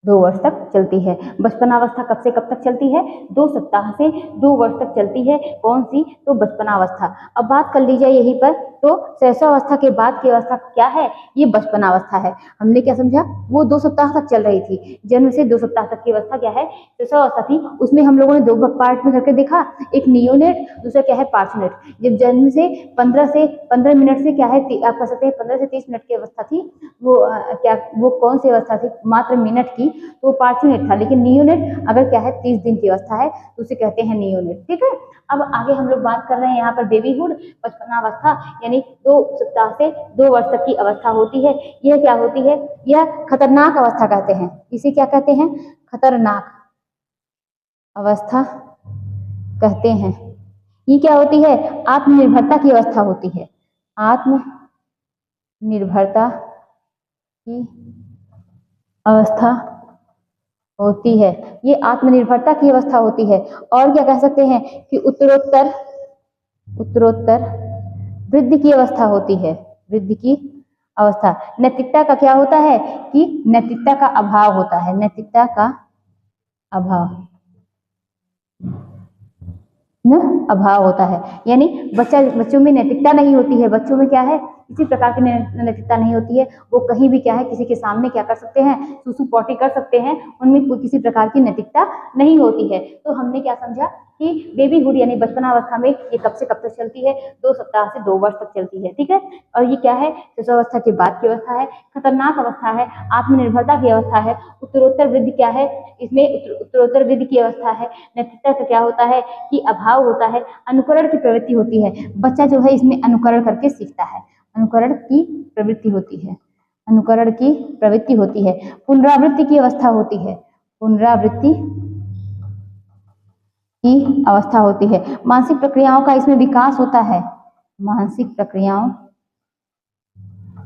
2 वर्ष तक चलती है। बचपनावस्था कब से कब तक चलती है, 2 सप्ताह से 2 वर्ष तक चलती है। कौन सी, तो बचपनावस्था। अब बात कर ली जाए यहीं पर, तो शैशवावस्था के बाद की अवस्था क्या है, ये बचपनावस्था है। हमने क्या समझा, वो 2 सप्ताह तक चल रही थी, जन्म से 2 सप्ताह तक की अवस्था क्या है, शैशवावस्था थी। उसमें हम लोगों ने 2 पार्ट में करके देखा, एक नियोनेट, दूसरा क्या है, पार्सनेट। जब जन्म से 15 मिनट से क्या है, आप कह सकते हैं 15 से 30 मिनट की अवस्था थी, वो क्या, वो कौन सी अवस्था थी, मात्र मिनट की, तो वो पार्सनेट था। लेकिन नियोनेट अगर क्या है 30 दिन की अवस्था है, तो उसे कहते हैं नियोनेट, ठीक है। अब आगे हम लोग बात कर रहे हैं यहाँ पर बेबीहुड, बचपनावस्था, यानी 2 सप्ताह से 2 वर्ष तक की अवस्था होती है। यह क्या होती है, यह खतरनाक अवस्था कहते हैं। इसे क्या कहते हैं, खतरनाक अवस्था कहते हैं। ये क्या होती है, आत्मनिर्भरता की अवस्था होती है, आत्मनिर्भरता की अवस्था होती है। ये आत्मनिर्भरता की अवस्था होती है। और क्या कह सकते हैं कि उत्तरोत्तर उत्तरोत्तर वृद्धि की अवस्था होती है, वृद्धि की अवस्था। नैतिकता का क्या होता है कि नैतिकता का अभाव होता है, नैतिकता का अभाव न अभाव होता है। यानी बच्चों में नैतिकता नहीं होती है, बच्चों में क्या है, किसी प्रकार की नैतिकता नहीं होती है। वो कहीं भी क्या है, किसी के सामने क्या कर सकते हैं, सुसु पॉटी कर सकते हैं, उनमें कोई किसी प्रकार की नैतिकता नहीं होती है। तो हमने क्या समझा कि बेबीहुड यानी बचपनावस्था में ये कब से कब तक चलती है, 2 सप्ताह से 2 वर्ष तक चलती है, ठीक है। और ये क्या है, शिशुअवस्था के बाद की अवस्था है, खतरनाक अवस्था है, आत्मनिर्भरता की अवस्था है, उत्तरोत्तर वृद्धि क्या है, इसमें उत्तरोत्तर वृद्धि की अवस्था है। नैतिकता का क्या होता है कि अभाव होता है, अनुकरण की प्रवृत्ति होती है। बच्चा जो है इसमें अनुकरण करके सीखता है, अनुकरण की प्रवृत्ति होती है, अनुकरण की प्रवृत्ति होती है। पुनरावृत्ति की अवस्था होती है, पुनरावृत्ति की अवस्था होती है। मानसिक प्रक्रियाओं का इसमें विकास होता है, मानसिक प्रक्रियाओं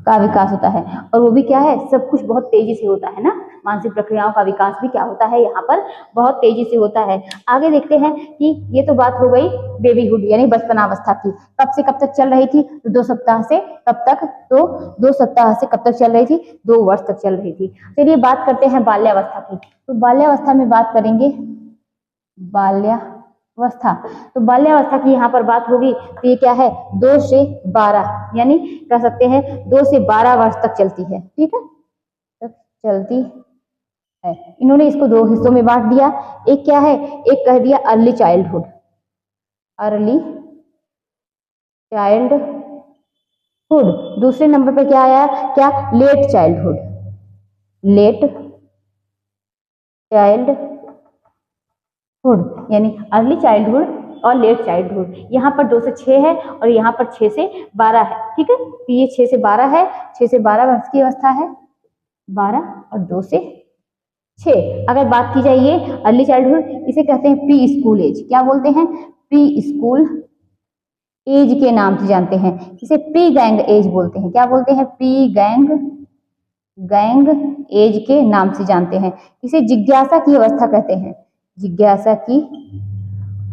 का विकास होता है। और वो भी क्या है, सब कुछ बहुत तेजी से होता है ना, मानसिक प्रक्रियाओं का विकास भी क्या होता है, यहाँ पर बहुत तेजी से होता है। आगे देखते हैं कि ये तो बात हो गई बेबीहुड यानी बचपनावस्था की, कब से कब तक चल रही थी, तो 2 सप्ताह से कब तक, तो 2 सप्ताह से कब तक चल रही थी, 2 वर्ष तक चल रही थी। चलिए बात करते हैं बाल्यावस्था की। तो बाल्यावस्था में बात करेंगे, बाल्यावस्था, तो बाल्यावस्था की यहाँ पर बात होगी तो ये क्या है, 2 से 12 यानी कह सकते हैं 2 से 12 वर्ष तक चलती है, ठीक है, तक चलती है। इन्होंने इसको 2 हिस्सों में बांट दिया, एक क्या है, एक कह दिया अर्ली चाइल्डहुड, अर्ली चाइल्डहुड। दूसरे नंबर पर क्या आया, क्या, लेट चाइल्डहुड, लेट चाइल्डहुड यानी अर्ली चाइल्डहुड और लेट चाइल्डहुड। यहाँ पर 2 से 6 है और यहाँ पर 6 से 12 है, ठीक है। तो ये 6 से 12 है, 6 से 12 वर्ष की अवस्था है, 12 और 2 से 6। अगर बात की जाए ये अर्ली चाइल्डहुड, इसे कहते हैं प्री स्कूल एज, क्या बोलते हैं, प्री स्कूल एज के नाम से जानते हैं। इसे प्री गैंग एज बोलते हैं, क्या बोलते हैं, प्री गैंग एज के नाम से जानते हैं। इसे जिज्ञासा की अवस्था कहते हैं, जिज्ञासा की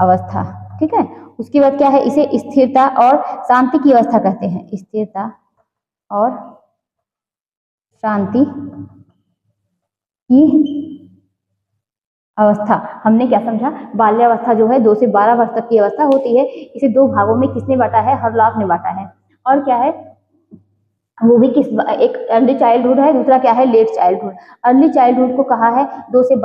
अवस्था, ठीक है। उसके बाद क्या है, इसे स्थिरता और शांति की अवस्था कहते हैं, स्थिरता और शांति की अवस्था। हमने क्या समझा, बाल्यावस्था जो है 2 से 12 वर्ष तक की अवस्था होती है। इसे दो भागों में किसने बांटा है, हरलॉक ने बांटा है। और क्या है, वो भी किस, एक अर्ली चाइल्डहुड है, दूसरा क्या है, लेट चाइल्डहुड। अर्ली चाइल्डहुड को कहा है 2 से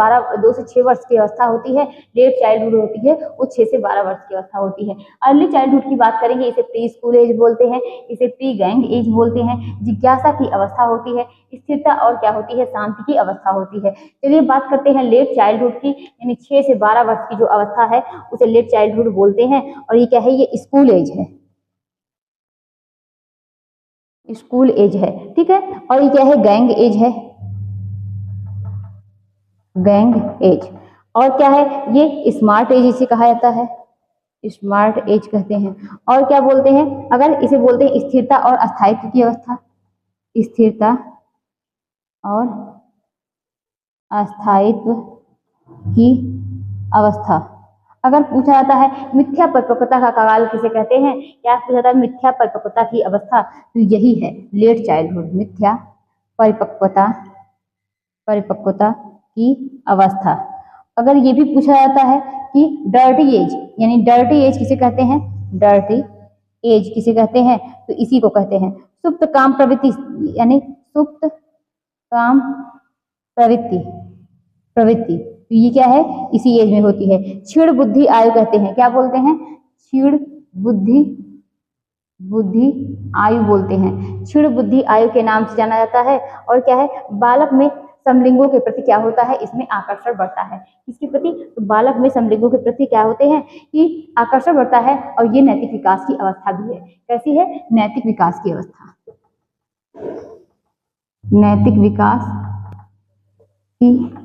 6 वर्ष की अवस्था होती है। लेट चाइल्डहुड होती है वो 6 से 12 वर्ष की अवस्था होती है। अर्ली चाइल्डहुड की बात करेंगे, इसे प्री स्कूल एज बोलते हैं, इसे प्री गैंग एज बोलते हैं। जिज्ञासा की अवस्था होती है, स्थिरता और क्या होती है, शांति की अवस्था होती है। चलिए बात करते हैं लेट चाइल्डहुड की, यानी 6 से 12 वर्ष की जो अवस्था है उसे लेट चाइल्डहुड बोलते हैं। और ये क्या है, ये स्कूल एज है, स्कूल एज है, ठीक है। और ये क्या है, गैंग एज है, गैंग एज। और क्या है, ये स्मार्ट एज इसे कहा जाता है, स्मार्ट एज कहते हैं। और क्या बोलते हैं, अगर इसे बोलते हैं स्थिरता और अस्थायित्व की अवस्था, स्थिरता और अस्थायित्व की अवस्था। अगर पूछा जाता है मिथ्या परिपक्वता का काल किसे कहते हैं, क्या पूछा जाता है मिथ्या परिपक्वता की अवस्था, तो यही है लेट चाइल्डहुड, मिथ्या परिपक्वता, परिपक्वता की अवस्था। अगर ये भी पूछा जाता है कि डर्टी एज, यानी डर्टी एज किसे कहते हैं, डर्टी एज किसे कहते हैं, तो इसी को कहते हैं सुप्त काम प्रवृत्ति, यानी सुप्त काम प्रवृत्ति, प्रवृत्ति। तो ये क्या है, इसी एज में होती है। क्षीण बुद्धि आयु कहते हैं, क्या बोलते हैं, क्षीण बुद्धि, बुद्धि आयु बोलते हैं। क्षीण बुद्धि आयु के नाम से जाना जाता है। और क्या है, बालक में समलिंगों के प्रति क्या होता है, इसमें आकर्षण बढ़ता है, किसके प्रति, तो बालक में समलिंगों के प्रति क्या होते हैं कि आकर्षण बढ़ता है। और ये नैतिक विकास की अवस्था भी है, कैसी है, नैतिक विकास की अवस्था, नैतिक विकास की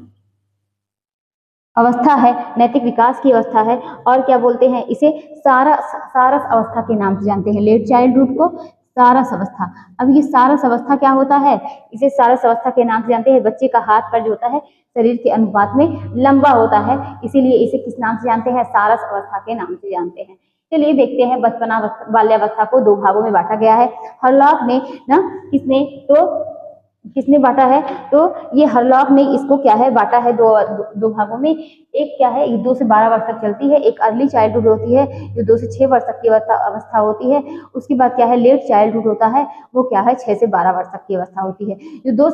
अवस्था है, नैतिक विकास की अवस्था है। और क्या बोलते हैं, इसे सारस अवस्था के नाम से जानते हैं, लेट चाइल्डहुड को सारस अवस्था। अब ये सारस अवस्था क्या होता है, इसे सारस अवस्था के नाम से जानते हैं। बच्चे का हाथ पैर जो होता है शरीर के अनुपात में लंबा होता है, इसीलिए इसे किस नाम से जानते हैं, सारस अवस्था के नाम से जानते हैं। चलिए देखते हैं, बचपना बाल्यावस्था को दो भागों में बांटा गया है। हरलॉक ने ना, किसने बांटा है, तो ये हरलॉक ने इसको क्या है, बांटा है दो भागों में। एक क्या है, ये 2 से 12 वर्ष तक चलती है। एक अर्ली चाइल्डहुड होती है जो 2 से 6 वर्ष तक की अवस्था होती है। उसके बाद क्या है, लेट चाइल्डहुड होता है, वो क्या है 6 से 12 वर्ष तक की अवस्था होती है। जो 2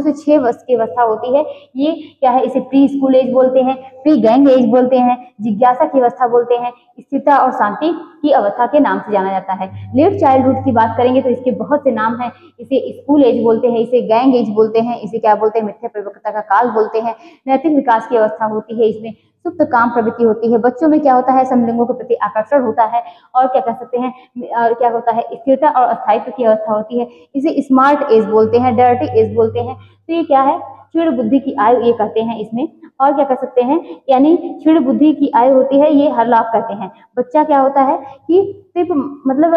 से 6 वर्ष की अवस्था होती है, ये क्या है, इसे प्री स्कूल एज बोलते हैं, प्री गैंग एज बोलते हैं, जिज्ञासा की अवस्था बोलते हैं, स्थिरता और शांति की अवस्था के नाम से जाना जाता है। लेट चाइल्डहुड की बात करेंगे तो इसके बहुत से नाम हैं। इसे स्कूल एज बोलते हैं, इसे गैंग एज बोलते हैं, इसे क्या बोलते हैं, मिथ्या परिपक्वता का काल बोलते हैं। नैतिक विकास की अवस्था होती है, इसमें सुप्त काम प्रवृत्ति होती है। बच्चों में क्या होता है, समलिंगों के प्रति आकर्षण होता है। और क्या कह सकते हैं, और क्या होता है, स्थिरता और अस्थायित्व की अवस्था होती है। इसे स्मार्ट एज बोलते हैं, डर्टी एज बोलते हैं। तो ये क्या है, क्षीण बुद्धि की आयु ये कहते हैं इसमें। और क्या कर सकते हैं, यानी क्षीण बुद्धि की आयु होती है, ये हरलॉक कहते हैं। बच्चा क्या होता है कि सिर्फ मतलब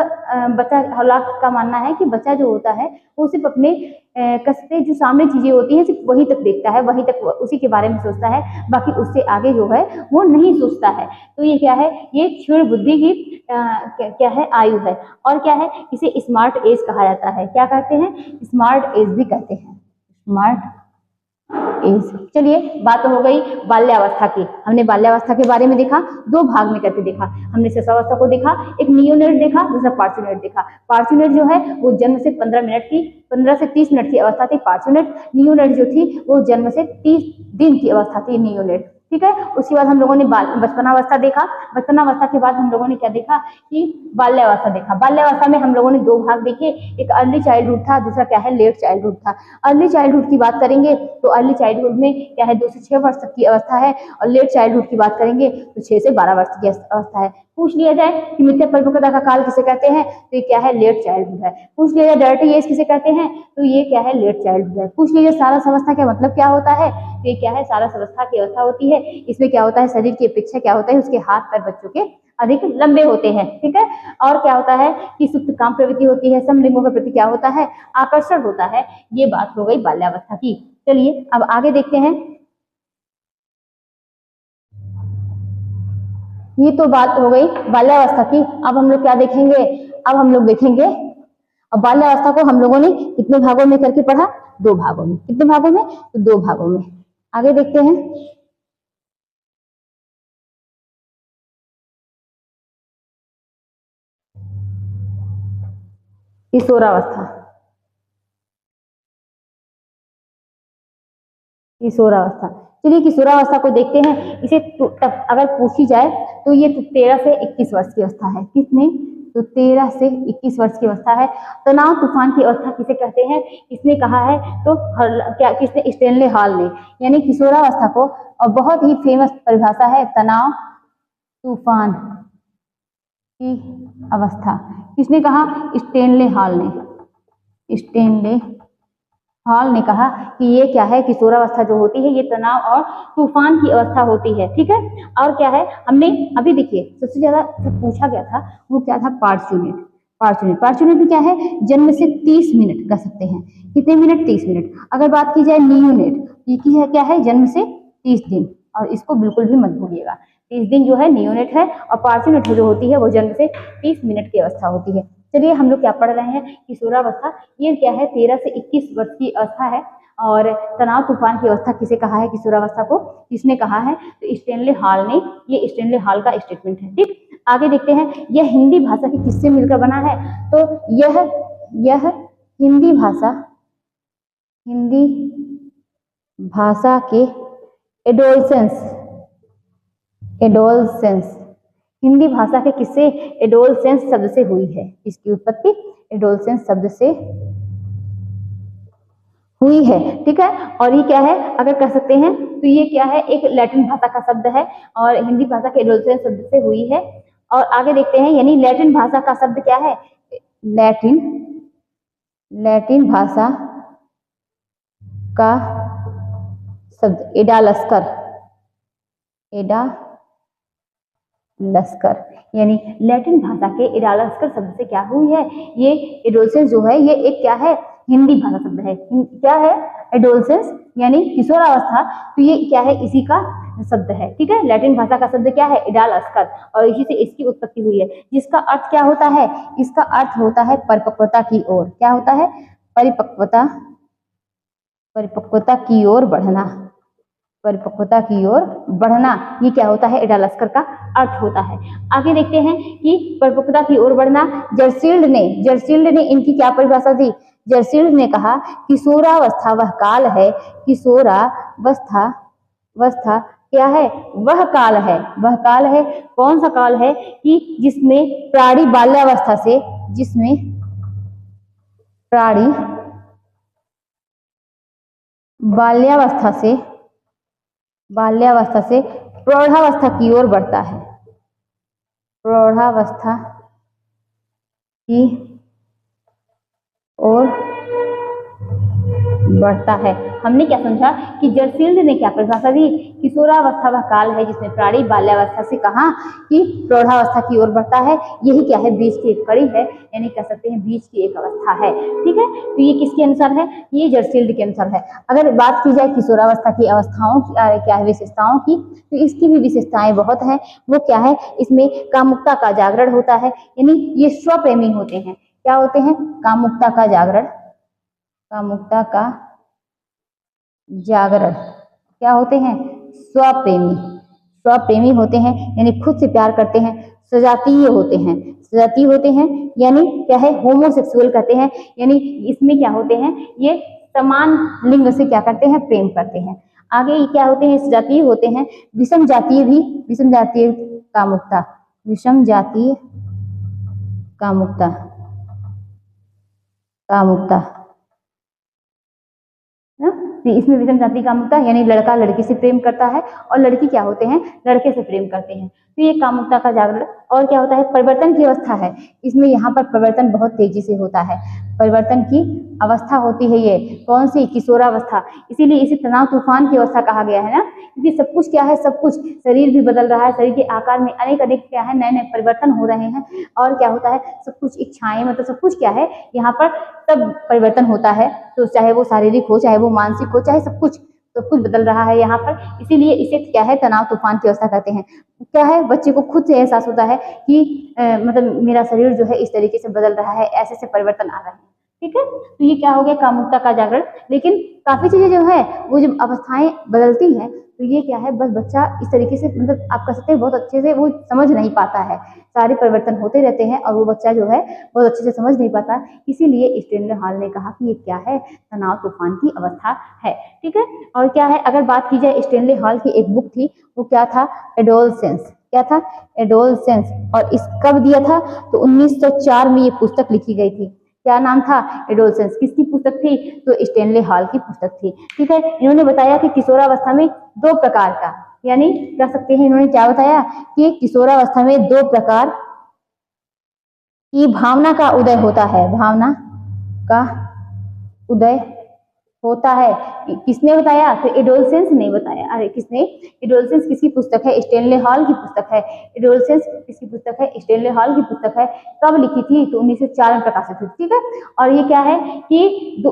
बच्चा, हरलॉक का मानना है कि बच्चा जो होता है वो सिर्फ अपने कसते जो सामने चीजें होती हैं सिर्फ वही तक देखता है, वही तक उसी के बारे में सोचता है, बाकी उससे आगे जो है वो नहीं सोचता है। तो ये क्या है, ये क्षीण बुद्धि की क्या है, आयु है। और क्या है, इसे स्मार्ट एज कहा जाता है। क्या कहते हैं, स्मार्ट एज भी कहते हैं, स्मार्ट एज। चलिए बात हो गई बाल्यावस्था की। हमने बाल्यावस्था के बारे में देखा, दो भाग में करके देखा। हमने शिशुअवस्था को देखा, एक नियोनेट देखा, दूसरा पार्चुनेट देखा। पार्चुनेट जो है वो जन्म से 15 से 30 मिनट की अवस्था थी पार्चुनेट। नियोनेट जो थी वो जन्म से 30 दिन की अवस्था थी नियोनेट, ठीक है। उसके बाद हम लोगों ने बचपनावस्था देखा। बचपनावस्था के बाद हम लोगों ने क्या देखा कि बाल्यावस्था देखा। बाल्यावस्था में हम लोगों ने दो भाग देखे, एक अर्ली चाइल्डहुड था, दूसरा क्या है, लेट चाइल्डहुड था। अर्ली चाइल्डहुड की बात करेंगे तो अर्ली चाइल्डहुड में क्या है, 2 से 6 वर्ष तक की अवस्था है। और लेट चाइल्डहुड की बात करेंगे तो 6 से 12 वर्ष की अवस्था है। पूछ लिया जाए कि मिथ्या परिपक्वता का काल किसे कहते हैं, तो ये क्या है, लेट चाइल्डहुड है। पूछ लिया जाए डर्टी एज किसे कहते हैं, तो ये क्या है, लेट चाइल्डहुड है। पूछ लिया जाए सारस अवस्था का मतलब क्या होता है, तो ये क्या है, सारस अवस्था की अवस्था होती है। इसमें क्या होता है, शरीर की अपेक्षा क्या होता है, उसके हाथ पैर बच्चों के अधिक लंबे होते हैं, ठीक है। और क्या होता है कि सुप्त काम प्रवृत्ति होती है, समलिंगों के प्रति क्या होता है, आकर्षण होता है। ये बात हो गई बाल्यावस्था की। चलिए अब आगे देखते हैं। ये तो बात हो गई बाल्यावस्था की। अब हम लोग क्या देखेंगे, अब हम लोग देखेंगे, अब बाल्यावस्था को हम लोगों ने कितने भागों में करके पढ़ा, 2 भागों में। कितने भागों में, तो 2 भागों में। आगे देखते हैं, किशोरावस्था। किशोरावस्था, चलिए किशोरावस्था को देखते हैं। इसे अगर पूछी जाए तो ये 13 से 21 वर्ष की अवस्था है। किसने, तो 13 से 21 वर्ष की अवस्था है। तनाव तूफान की अवस्था किसे कहते हैं, किसने कहा है, तो क्या किसने, स्टेनले हॉल ने। यानी किशोरावस्था को, और बहुत ही फेमस परिभाषा है, तनाव तूफान की अवस्था। किसने कहा, स्टेनले हॉल ने। स्टेनले हॉल ने कहा कि ये क्या है, किशोरावस्था जो होती है ये तनाव और तूफान की अवस्था होती है। ठीक है, और क्या है, हमने अभी देखिए सबसे ज्यादा जो पूछा गया था वो क्या था, पार्ट्स यूनिट। पार्ट्स यूनिट में क्या है, जन्म से 30 मिनट कर सकते हैं। कितने मिनट, 30 मिनट। अगर बात की जाए नियोनेट, ये की है क्या है, जन्म से 30 दिन, और इसको बिल्कुल भी मत भूलिएगा। 30 दिन जो है नियोनेट है, और पार्ट्स यूनिट जो होती है वो जन्म से 30 मिनट की अवस्था होती है। चलिए हम लोग क्या पढ़ रहे हैं, किशोरावस्था। ये क्या है, 13 से 21 वर्ष की अवस्था है। और तनाव तूफान की अवस्था किसे कहा है, किशोरावस्था को किसने कहा है, तो स्टेनले हॉल ने। ये स्टेनले हॉल का स्टेटमेंट है। ठीक, आगे देखते हैं, यह हिंदी भाषा की किससे मिलकर बना है, तो यह हिंदी भाषा के एडोलसेंस हिंदी भाषा के किससे, एडोलसेंस शब्द से हुई है। इसकी उत्पत्ति एडोलसेंस शब्द से हुई है। ठीक है, और ये क्या है, अगर कह सकते हैं तो ये क्या है, एक लैटिन भाषा का शब्द है, और हिंदी भाषा के एडोलसेंस शब्द से हुई है। और आगे देखते हैं, यानी लैटिन भाषा का शब्द क्या है, लैटिन भाषा का शब्द एडालस्कर, यानी लैटिन भाषा के एडालस्कर शब्द से क्या हुई है, ये एडोलसेंस जो है, ये एक क्या है, हिंदी भाषा शब्द है। क्या है, एडोलसेंस, यानी किशोरावस्था, तो ये क्या है, इसी का शब्द है। ठीक है, लैटिन भाषा का शब्द क्या है, एडालस्कर, और इसी से इसकी उत्पत्ति हुई है, जिसका अर्थ क्या होता है, इसका अर्थ होता है परिपक्वता की ओर। क्या होता है, परिपक्वता की ओर बढ़ना। परिपक्वता की ओर बढ़ना, ये क्या होता है, एडालस्कर का अर्थ होता है। आगे देखते हैं कि परिपक्वता की ओर बढ़ना, जर्सील्ड ने इनकी क्या परिभाषा दी। जर्सील्ड ने कहा, किशोरावस्था वह काल है, किशोरावस्था क्या है, वह काल है। कौन सा काल है, कि जिसमें प्राणी बाल्यावस्था से प्रौढ़ावस्था की ओर बढ़ता है। प्रौढ़ावस्था की ओर बढ़ता है। हमने क्या समझा कि जर्सील्ड ने क्या परिभाषा दी, किशोरावस्था वह काल है जिसमें प्राणी बाल्यावस्था से कहा कि प्रौढ़ावस्था की ओर बढ़ता है। यही क्या है, बीच की एक कड़ी है, यानी कह सकते हैं बीच की एक अवस्था है। ठीक है, तो ये किसके अनुसार है, ये जर्सील्ड के अनुसार है। अगर बात की जाए किशोरावस्था की अवस्थाओं की, क्या है, विशेषताओं की, तो इसकी भी विशेषताएं बहुत है। वो क्या है, इसमें कामुकता का जागरण होता है, यानी ये स्वप्रेमी होते हैं। क्या होते हैं, कामुकता का जागरण क्या होते हैं, स्वप्रेमी होते हैं, यानी खुद से प्यार करते हैं। सजातीय होते हैं, यानी क्या है, होमोसेक्सुअल कहते हैं, यानी इसमें क्या होते हैं, ये समान लिंग से क्या करते हैं, प्रेम करते हैं। आगे ये क्या होते हैं, सजातीय होते हैं। विषम जातीय कामुकता इसमें विषम जाति कामुकता, यानी लड़का लड़की से प्रेम करता है और लड़की क्या होते हैं, लड़के से प्रेम करते हैं। तो ये कामुकता का जागरण। और क्या होता है, परिवर्तन की अवस्था है। इसमें यहाँ पर परिवर्तन बहुत तेजी से होता है। परिवर्तन की अवस्था होती है ये, कौन सी, किशोरावस्था। इसीलिए इसे तनाव तूफान की अवस्था कहा गया है ना, क्योंकि सब कुछ क्या है, सब कुछ शरीर भी बदल रहा है, शरीर के आकार में अनेक क्या है, नए नए परिवर्तन हो रहे हैं। और क्या होता है, सब कुछ इच्छाएं, मतलब सब कुछ क्या है, यहाँ पर सब परिवर्तन होता है। तो चाहे वो शारीरिक हो, चाहे वो मानसिक हो, चाहे सब कुछ, सब कुछ बदल रहा है यहाँ पर, इसीलिए इसे क्या है, तनाव तूफान की अवस्था कहते हैं। क्या है, बच्चे को खुद से एहसास होता है कि मतलब मेरा शरीर जो है इस तरीके से बदल रहा है, ऐसे ऐसे परिवर्तन आ रहे हैं। ठीक है, तो ये क्या हो गया, कामुकता का जागरण। लेकिन काफी चीजें जो है वो जब अवस्थाएं बदलती हैं तो ये क्या है, बस बच्चा इस तरीके से मतलब आप कह सकते हैं बहुत अच्छे से वो समझ नहीं पाता है, सारे परिवर्तन होते रहते हैं और वो बच्चा जो है बहुत अच्छे से समझ नहीं पाता। इसीलिए स्टेनले हॉल ने कहा कि ये क्या है, तनाव तूफान की अवस्था है। ठीक है, और क्या है, अगर बात की जाए स्टेनले हॉल की एक बुक थी, वो क्या था, एडोलसेंस। क्या था, एडोलसेंस। और इस कब दिया था, तो 1904 में ये पुस्तक लिखी गई थी। क्या नाम था, एडोलसेंस। किसकी पुस्तक थी, तो स्टेनले हॉल की पुस्तक थी। ठीक है, इन्होंने बताया कि किशोरावस्था में दो प्रकार का, यानी कह सकते हैं इन्होंने क्या बताया कि किशोरावस्था में दो प्रकार की भावना का उदय होता है, भावना का उदय होता है। किसने बताया, तो एडोलसेंस ने बताया। अरे किसने, एडोलसेंस किसकी पुस्तक है, स्टेनले हॉल की पुस्तक है। एडोलसेंस किसकी पुस्तक है, स्टेनले हॉल की पुस्तक है। कब लिखी थी, तो 1904 में प्रकाशित हुई। ठीक है, और ये क्या है कि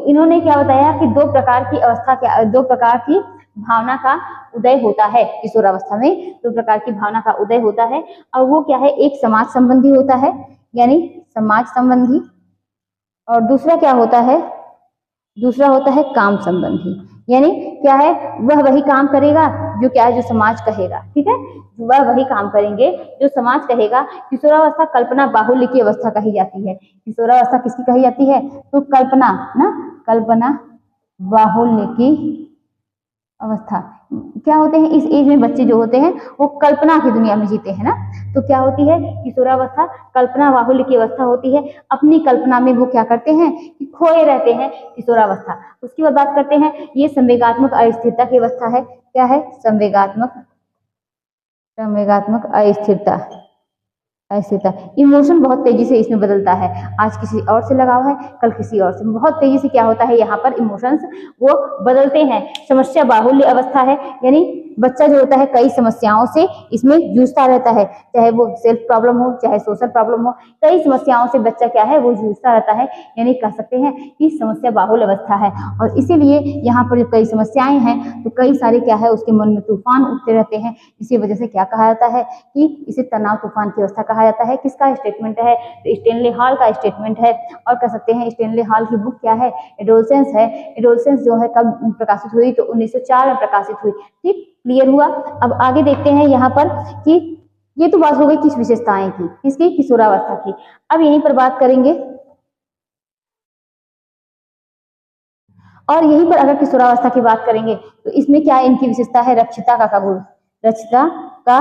इन्होंने क्या बताया कि दो प्रकार की अवस्था, क्या दो प्रकार की भावना का उदय होता है किशोरावस्था में, दो प्रकार की भावना का उदय होता है। और वो क्या है, एक समाज संबंधी होता है, यानी समाज संबंधी, और दूसरा क्या होता है, दूसरा होता है काम संबंधी। यानी क्या है, वह वही काम करेगा जो क्या है, जो समाज कहेगा। ठीक है, वह वही काम करेंगे जो समाज कहेगा। किशोरावस्था कल्पना बाहुल्य की अवस्था कही जाती है। किशोरावस्था किसकी कही जाती है, तो कल्पना ना, कल्पना बाहुल्य की अवस्था। क्या होते हैं, इस एज में बच्चे जो होते हैं वो कल्पना की दुनिया में जीते हैं ना। तो क्या होती है, किशोरावस्था कल्पना बाहुल्य की अवस्था होती है। अपनी कल्पना में वो क्या करते हैं कि खोए रहते हैं, किशोरावस्था। उसकी बाद बात करते हैं, ये संवेगात्मक अस्थिरता की अवस्था है। क्या है, संवेगात्मक, संवेगात्मक अस्थिरता, अस्थिरता। इमोशन बहुत तेजी से इसमें बदलता है, आज किसी और से लगाव है, कल किसी और से। बहुत तेजी से क्या होता है, यहाँ पर इमोशंस वो बदलते हैं। समस्या बाहुल्य अवस्था है, यानी बच्चा जो होता है कई समस्याओं से इसमें जूझता रहता है, चाहे वो सेल्फ प्रॉब्लम हो, चाहे सोशल प्रॉब्लम हो, कई समस्याओं से बच्चा क्या है, वो जूझता रहता है। यानी कह सकते हैं कि समस्या बाहुल अवस्था है। और इसीलिए यहाँ पर जो कई समस्याएं हैं तो कई सारे क्या है, उसके मन में तूफान उठते रहते हैं। इसी वजह से क्या कहा जाता है कि इसे तनाव तूफान की अवस्था कहा जाता है। किसका स्टेटमेंट है, तो स्टेनले हॉल का स्टेटमेंट है। और कह सकते हैं स्टेनले हॉल की बुक क्या है, एडोलसेंस है। एडोलसेंस जो है कब प्रकाशित हुई, तो 1904 में प्रकाशित हुई। ठीक, क्लियर हुआ। अब आगे देखते हैं यहाँ पर कि ये तो बात हो गई किस विशेषताएं की, किसकी, किशोरावस्था की। अब यहीं पर बात करेंगे, और यहीं पर अगर किशोरावस्था की बात करेंगे तो इसमें क्या इनकी विशेषता है, रक्षिता का गुण, रक्षिता का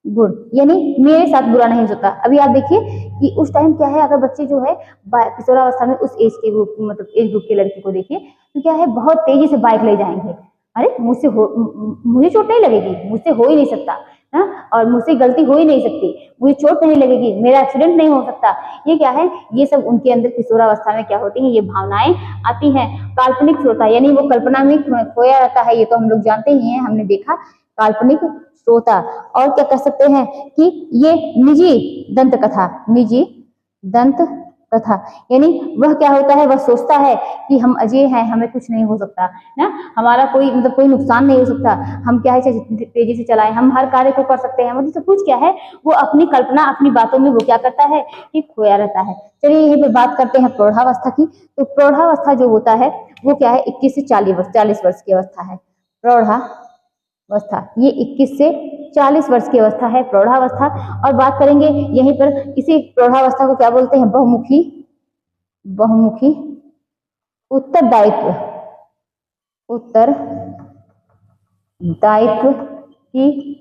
गुण, यानी मेरे साथ बुरा नहीं होता। अभी आप देखिए कि उस टाइम क्या है, अगर बच्चे जो है किशोरावस्था में उस एज के ग्रुप, मतलब एज ग्रुप के लड़के को देखिए तो क्या है, बहुत तेजी से बाइक ले जाएंगे। अरे मुझसे मुझे चोट नहीं लगेगी, मुझसे हो ही नहीं सकता ना, और मुझसे गलती हो ही नहीं सकती, मुझे चोट नहीं लगेगी, मेरा एक्सीडेंट नहीं हो सकता। ये क्या है, ये सब उनके अंदर किशोरावस्था में क्या होती है, ये भावनाएं आती हैं। काल्पनिक श्रोता, यानी वो कल्पना में खोया रहता है, ये तो हम लोग जानते ही हैं, हमने देखा, काल्पनिक श्रोता। और क्या कह सकते हैं कि ये निजी दंत कथा, निजी दंत कथा, यानी वह क्या होता है, वह सोचता है कि हम अजय हैं, हमें कुछ नहीं हो सकता ना, हमारा कोई मतलब कोई नुकसान नहीं हो सकता, हम क्या है जितनी तेजी से चलाएं, हम हर कार्य को कर सकते हैं। मतलब सब कुछ क्या है, वो अपनी कल्पना, अपनी बातों में वो क्या करता है कि खोया रहता है। चलिए यहीं पे बात करते हैं प्रौढ़ावस्था की। तो प्रौढ़ावस्था जो होता है वो क्या है, 21 से 40 वर्ष की अवस्था है प्रौढ़ावस्था। ये 21 से 40 वर्ष की अवस्था है प्रौढ़ावस्था। और बात करेंगे यहीं पर, इसी प्रौढ़ावस्था को क्या बोलते हैं, बहुमुखी, बहुमुखी उत्तरदायित्व, उत्तरदायित्व की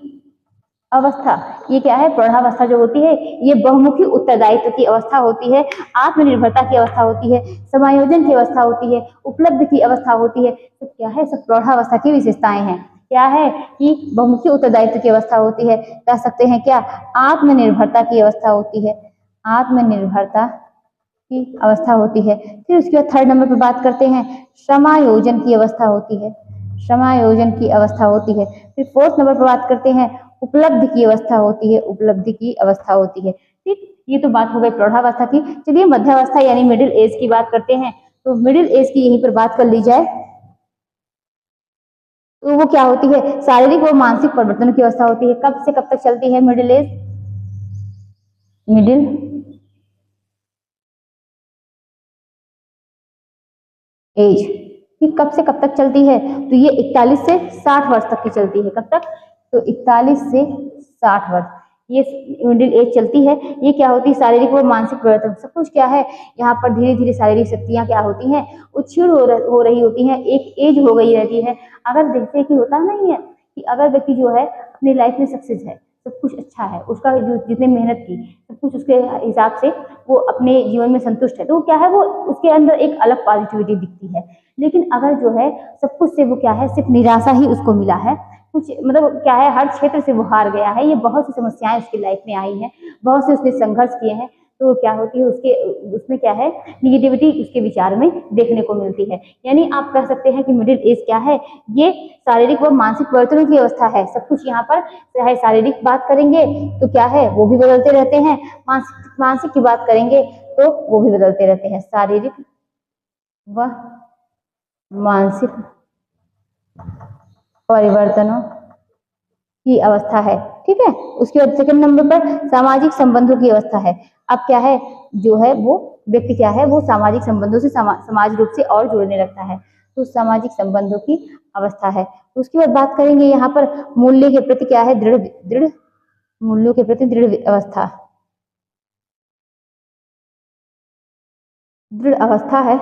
अवस्था। ये क्या है, प्रौढ़ावस्था जो होती है ये बहुमुखी उत्तरदायित्व की अवस्था होती है, आत्मनिर्भरता की अवस्था होती है, समायोजन की अवस्था होती है, उपलब्ध की अवस्था होती है। तो क्या है, सब प्रौढ़ावस्था की विशेषताएं हैं। क्या है कि बहुमुखी उत्तरदायित्व की अवस्था होती है, कह सकते हैं क्या, आत्मनिर्भरता की अवस्था होती है, आत्मनिर्भरता की अवस्था होती है। फिर उसके बाद थर्ड नंबर पर बात करते हैं, समायोजन की अवस्था होती है, समायोजन की अवस्था होती है। फिर फोर्थ नंबर पर बात करते हैं, उपलब्ध की अवस्था होती है, उपलब्धि की अवस्था होती है। ठीक, ये तो बात हो गई प्रौढ़ावस्था की। चलिए मध्यावस्था यानी मिडिल एज की बात करते हैं। तो मिडिल एज की यहीं पर बात कर ली जाए। तो वो क्या होती है, शारीरिक व मानसिक परिवर्तनों की अवस्था होती है। कब से कब तक चलती है मिडिल एज, मिडिल एज, ये कब से कब तक चलती है, तो ये 41 से 60 वर्ष तक की चलती है। कब तक, तो 41 से 60 वर्ष ये मिडिल एज चलती है। ये क्या होती है, शारीरिक व मानसिक परिवर्तन सब कुछ क्या है, यहाँ पर धीरे धीरे शारीरिक शक्तियां क्या होती हैं, उछीड़ हो रही होती हैं, एक एज हो गई रहती है। अगर देखते कि होता नहीं है कि अगर व्यक्ति जो है अपनी लाइफ में सक्सेस है, सब कुछ अच्छा है, उसका जो जितने मेहनत की सब कुछ उसके हिसाब से वो अपने जीवन में संतुष्ट है, तो क्या है, वो उसके अंदर एक अलग पॉजिटिविटी दिखती है। लेकिन अगर जो है सब कुछ से वो क्या है, सिर्फ निराशा ही उसको मिला है, कुछ मतलब क्या है, हर क्षेत्र से वो हार गया है, ये बहुत सी समस्याएं उसकी लाइफ में आई हैं, बहुत से उसने संघर्ष किए हैं, तो क्या होती है उसके उसमें क्या है, निगेटिविटी उसके विचार में देखने को मिलती है। यानी आप कह सकते हैं कि मिडिल एज क्या है, ये शारीरिक व मानसिक परिवर्तनों की अवस्था है। सब कुछ यहाँ पर चाहे शारीरिक बात करेंगे तो क्या है, वो भी बदलते रहते हैं, मानसिक की बात करेंगे तो वो भी बदलते रहते हैं। शारीरिक व मानसिक परिवर्तनों की अवस्था है, ठीक है। उसके बाद सेकंड नंबर पर सामाजिक संबंधों की अवस्था है। अब क्या है, जो है वो व्यक्ति क्या है, वो सामाजिक संबंधों से समाज रूप से और जुड़ने लगता है, तो सामाजिक संबंधों की अवस्था है। उसके बाद बात करेंगे यहाँ पर मूल्य के प्रति क्या है, दृढ़ मूल्यों के प्रति दृढ़ अवस्था, दृढ़ अवस्था है,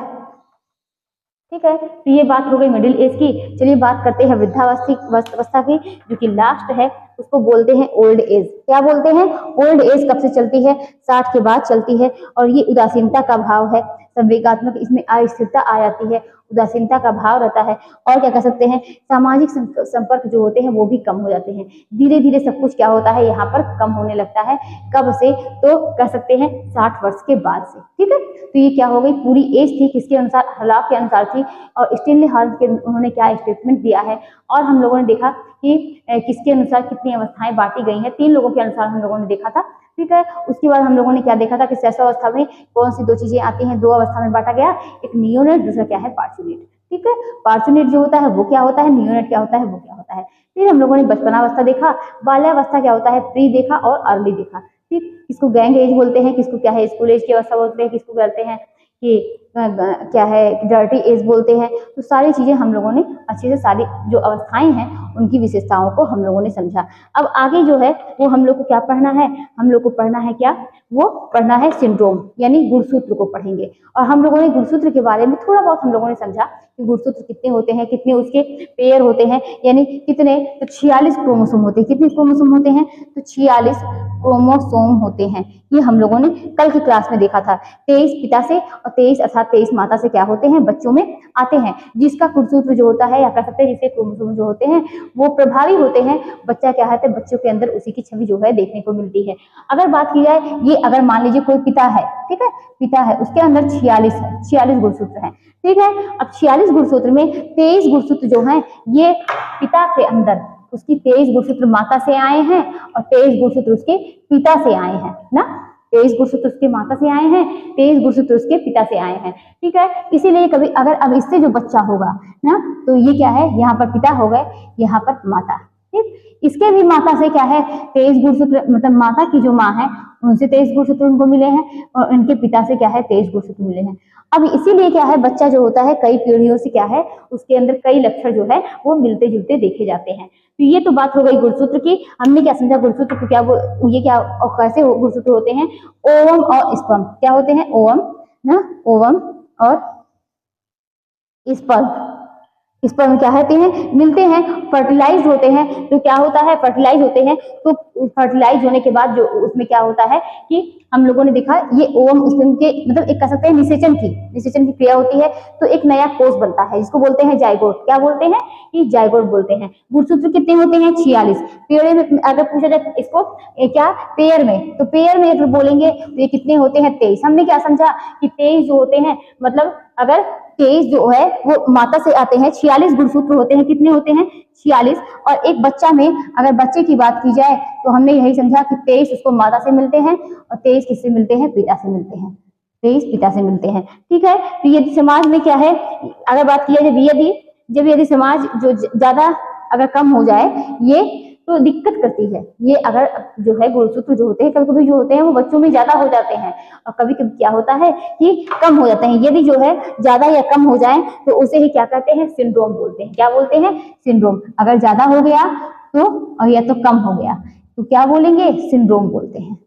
ठीक है। तो ये बात हो गई मिडिल एज की। चलिए बात करते हैं वृद्धावस्था की, जो कि लास्ट है, उसको बोलते हैं ओल्ड एज। क्या बोलते हैं, ओल्ड एज कब से चलती है, 60 के बाद चलती है, और ये उदासीनता का भाव है, संवेगात्मक इसमें अस्थिरता आ जाती है, उदासीनता का भाव रहता है, और क्या कह सकते हैं, सामाजिक संपर्क जो होते हैं वो भी कम हो जाते हैं। धीरे धीरे सब कुछ क्या होता है, यहाँ पर कम होने लगता है। कब से, तो कह सकते हैं 60 वर्ष के बाद से, ठीक है। तो ये क्या हो गई, पूरी एज थी, किसके अनुसार, हलाक के अनुसार थी, और स्टेनली हार्ट के उन्होंने क्या स्टेटमेंट दिया है, और हम लोगों ने देखा कि किसके अनुसार कितनी अवस्थाएं बांटी गई हैं, 3 लोगों के अनुसार हम लोगों ने देखा था, ठीक है। उसके बाद हम लोगों ने क्या देखा था कि शैशवावस्था में कौन सी 2 चीजें आती हैं, 2 अवस्था में बांटा गया, एक नियोनेट, दूसरा क्या है, पार्चुनेट, ठीक है। पार्चुनेट जो होता है वो क्या होता है, नियोनेट क्या होता है वो क्या होता है। फिर हम लोगों ने बचपनावस्था देखा, बाल्यावस्था क्या होता है, प्री देखा और अर्ली देखा, ठीक। किसको गैंग एज बोलते हैं, किसको क्या है, स्कूल एज की अवस्था बोलते हैं, किसको कहते हैं कि क्या है, डर्टी एज बोलते हैं। तो सारी चीजें हम लोगों ने अच्छे से, सारी जो अवस्थाएं हैं उनकी विशेषताओं को हम लोगों ने समझा। अब आगे जो है वो हम लोग को क्या पढ़ना है, हम लोग को पढ़ना है क्या, वो पढ़ना है सिंड्रोम, यानी गुणसूत्र को पढ़ेंगे। और हम लोगों ने गुणसूत्र के बारे में थोड़ा बहुत हम लोगों ने समझा कि गुणसूत्र कितने होते हैं, कितने उसके पेयर होते हैं, यानी कितने, तो 46 क्रोमोसोम होते हैं। कितने क्रोमोसोम होते हैं, तो 46 क्रोमोसोम होते हैं। ये हम लोगों ने कल की क्लास में देखा था। 23 पिता से और 23 अर्थात 23 माता से क्या होते हैं, बच्चों में आते हैं, जिसका गुणसूत्र जो होता है, या कह सकते हैं जिसके क्रोमोसोम जो होते हैं वो प्रभावी होते हैं, बच्चा क्या है, बच्चों के अंदर उसी की छवि जो है देखने को मिलती है। अगर बात की जाए, ये अगर मान लीजिए कोई पिता है, ठीक है, पिता है, उसके अंदर 46 है, 46 गुणसूत्र हैं, ठीक है। अब 46 गुणसूत्र में 23 गुणसूत्र जो हैं ये पिता के अंदर, उसकी 23 गुणसूत्र माता से आए हैं और 23 गुणसूत्र उसके पिता से आए हैं ना, 23 गुणसूत्र उसके माता से आए हैं, 23 गुणसूत्र उसके पिता से आए हैं, ठीक है। इसीलिए कभी अगर अब इससे जो बच्चा होगा ना, तो ये क्या है, यहाँ पर पिता हो गए, यहाँ पर माता, ठीक। इसके भी माता से क्या है, 23 गुणसूत्र, मतलब माता की जो माँ है उनसे 23 गुणसूत्र उनको मिले हैं, और उनके पिता से क्या है, 23 गुणसूत्र मिले हैं। अब इसीलिए क्या है, बच्चा जो होता है कई पीढ़ियों से क्या है, उसके अंदर कई लक्षण जो है वो मिलते जुलते देखे जाते हैं। तो ये तो बात हो गई गुणसूत्र की। हमने क्या समझा, गुणसूत्र को क्या, वो ये क्या और कैसे गुणसूत्र होते हैं, ओवम और स्पर्म, क्या होते हैं, ओवम ना, ओवम और स्पर्म, स्पर्म क्या होते हैं, मिलते हैं, फर्टिलाइज होते हैं। तो क्या होता है, फर्टिलाइज होते हैं, तो फर्टिलाइज होने के बाद जो उसमें क्या होता है कि हम लोगों ने देखा, ये ओवम स्पर्म के मतलब एक कह सकते हैं निषेचन की क्रिया होती है, तो एक नया कोष बनता है, जिसको बोलते हैं जाइगोट। क्या बोलते हैं, कि जाइगोट बोलते हैं। गुणसूत्र कितने होते हैं, 46। पेड़ में अगर पूछा जाए इसको क्या, पेयर में, तो पेयर में अगर बोलेंगे तो ये कितने होते हैं, 23। हमने क्या समझा कि 23 जो होते हैं, मतलब अगर 23 जो है वो माता से आते हैं, 46 गुणसूत्र होते हैं, कितने होते हैं, 46। और एक बच्चा में अगर बच्चे की बात की जाए तो हमने यही समझा कि 23 उसको माता से मिलते हैं और 23 किससे मिलते हैं, पिता से मिलते हैं, 23 पिता से मिलते हैं, ठीक है। तो यदि समाज में क्या है, अगर बात की जाए, जब यदि समाज जो ज्यादा अगर कम हो जाए ये तो दिक्कत करती है। ये अगर जो है गुणसूत्र जो होते हैं कभी कभी जो होते हैं वो बच्चों में ज्यादा हो जाते हैं और कभी कभी क्या होता है कि कम हो जाते हैं। यदि जो है ज्यादा या कम हो जाए तो उसे ही क्या कहते हैं, सिंड्रोम बोलते हैं। क्या बोलते हैं, सिंड्रोम। अगर ज्यादा हो गया तो और या तो कम हो गया तो क्या बोलेंगे, सिंड्रोम बोलते हैं।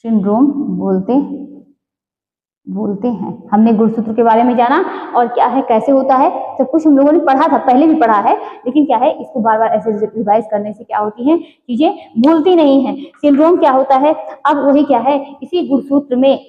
सिंड्रोम बोलते हैं। हमने गुणसूत्र के बारे में जाना और क्या है, कैसे होता है, सब कुछ हम लोगों ने पढ़ा था, पहले भी पढ़ा है, लेकिन क्या है इसको बार बार ऐसे रिवाइज करने से क्या होती है, चीजें भूलती नहीं है। सिंड्रोम क्या होता है, अब वही क्या है, इसी गुणसूत्र में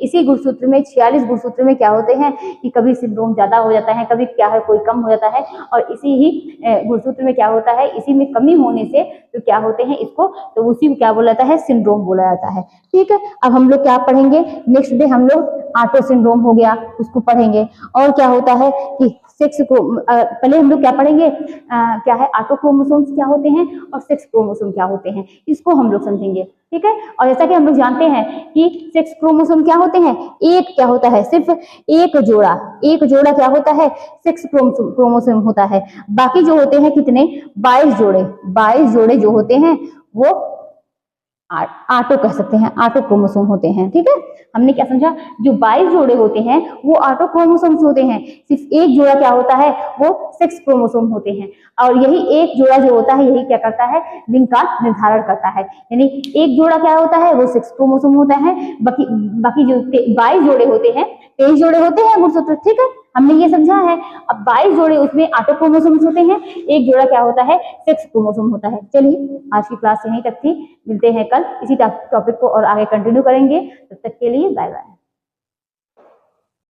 46 गुणसूत्र में क्या होते हैं कि कभी सिंड्रोम ज्यादा हो जाता है, कभी क्या है कोई कम हो जाता है, और इसी ही गुणसूत्र में क्या होता है, इसी में कमी होने से तो क्या होते हैं इसको, तो उसी को क्या बोला जाता है, सिंड्रोम बोला जाता है। ठीक है, अब हम लोग क्या पढ़ेंगे, नेक्स्ट डे हम लोग ऑटो सिंड्रोम हो गया उसको पढ़ेंगे। और क्या होता है कि सेक्स को पहले हम लोग क्या पढ़ेंगे, क्या है ऑटो क्रोमोसोम्स क्या होते हैं और सेक्स क्रोमोसोम क्या होते हैं, इसको हम लोग समझेंगे। ठीक है, और जैसा कि हम लोग जानते हैं कि सेक्स क्रोमोसोम क्या होते हैं, एक क्या होता है, सिर्फ एक जोड़ा क्या होता है, सेक्स क्रोमोसोम होता है। बाकी जो होते हैं कितने, 22 जोड़े जो होते हैं वो ऑटो कह सकते हैं, ऑटो क्रोमोसोम होते हैं। ठीक है, हमने क्या समझा, जो 22 जोड़े होते हैं वो ऑटो क्रोमोसोम्स होते हैं, सिर्फ एक जोड़ा क्या होता है वो सेक्स क्रोमोसोम होते हैं। और यही एक जोड़ा जो होता है यही क्या करता है, लिंग का निर्धारण करता है। यानी एक जोड़ा क्या होता है वो सेक्स क्रोमोसोम होता है, बाकी जो 22 जोड़े होते हैं, 23 जोड़े होते हैं गुणसूत्र। ठीक है, हमने ये समझा है। अब 22 जोड़े उसमें ऑटो क्रोमोसोम्स होते हैं, एक जोड़ा क्या होता है, सेक्स क्रोमोसोम होता है। चलिए आज की क्लास यहीं तक थी, मिलते हैं कल इसी टॉपिक को और आगे कंटिन्यू करेंगे। तब तक के लिए बाय बाय।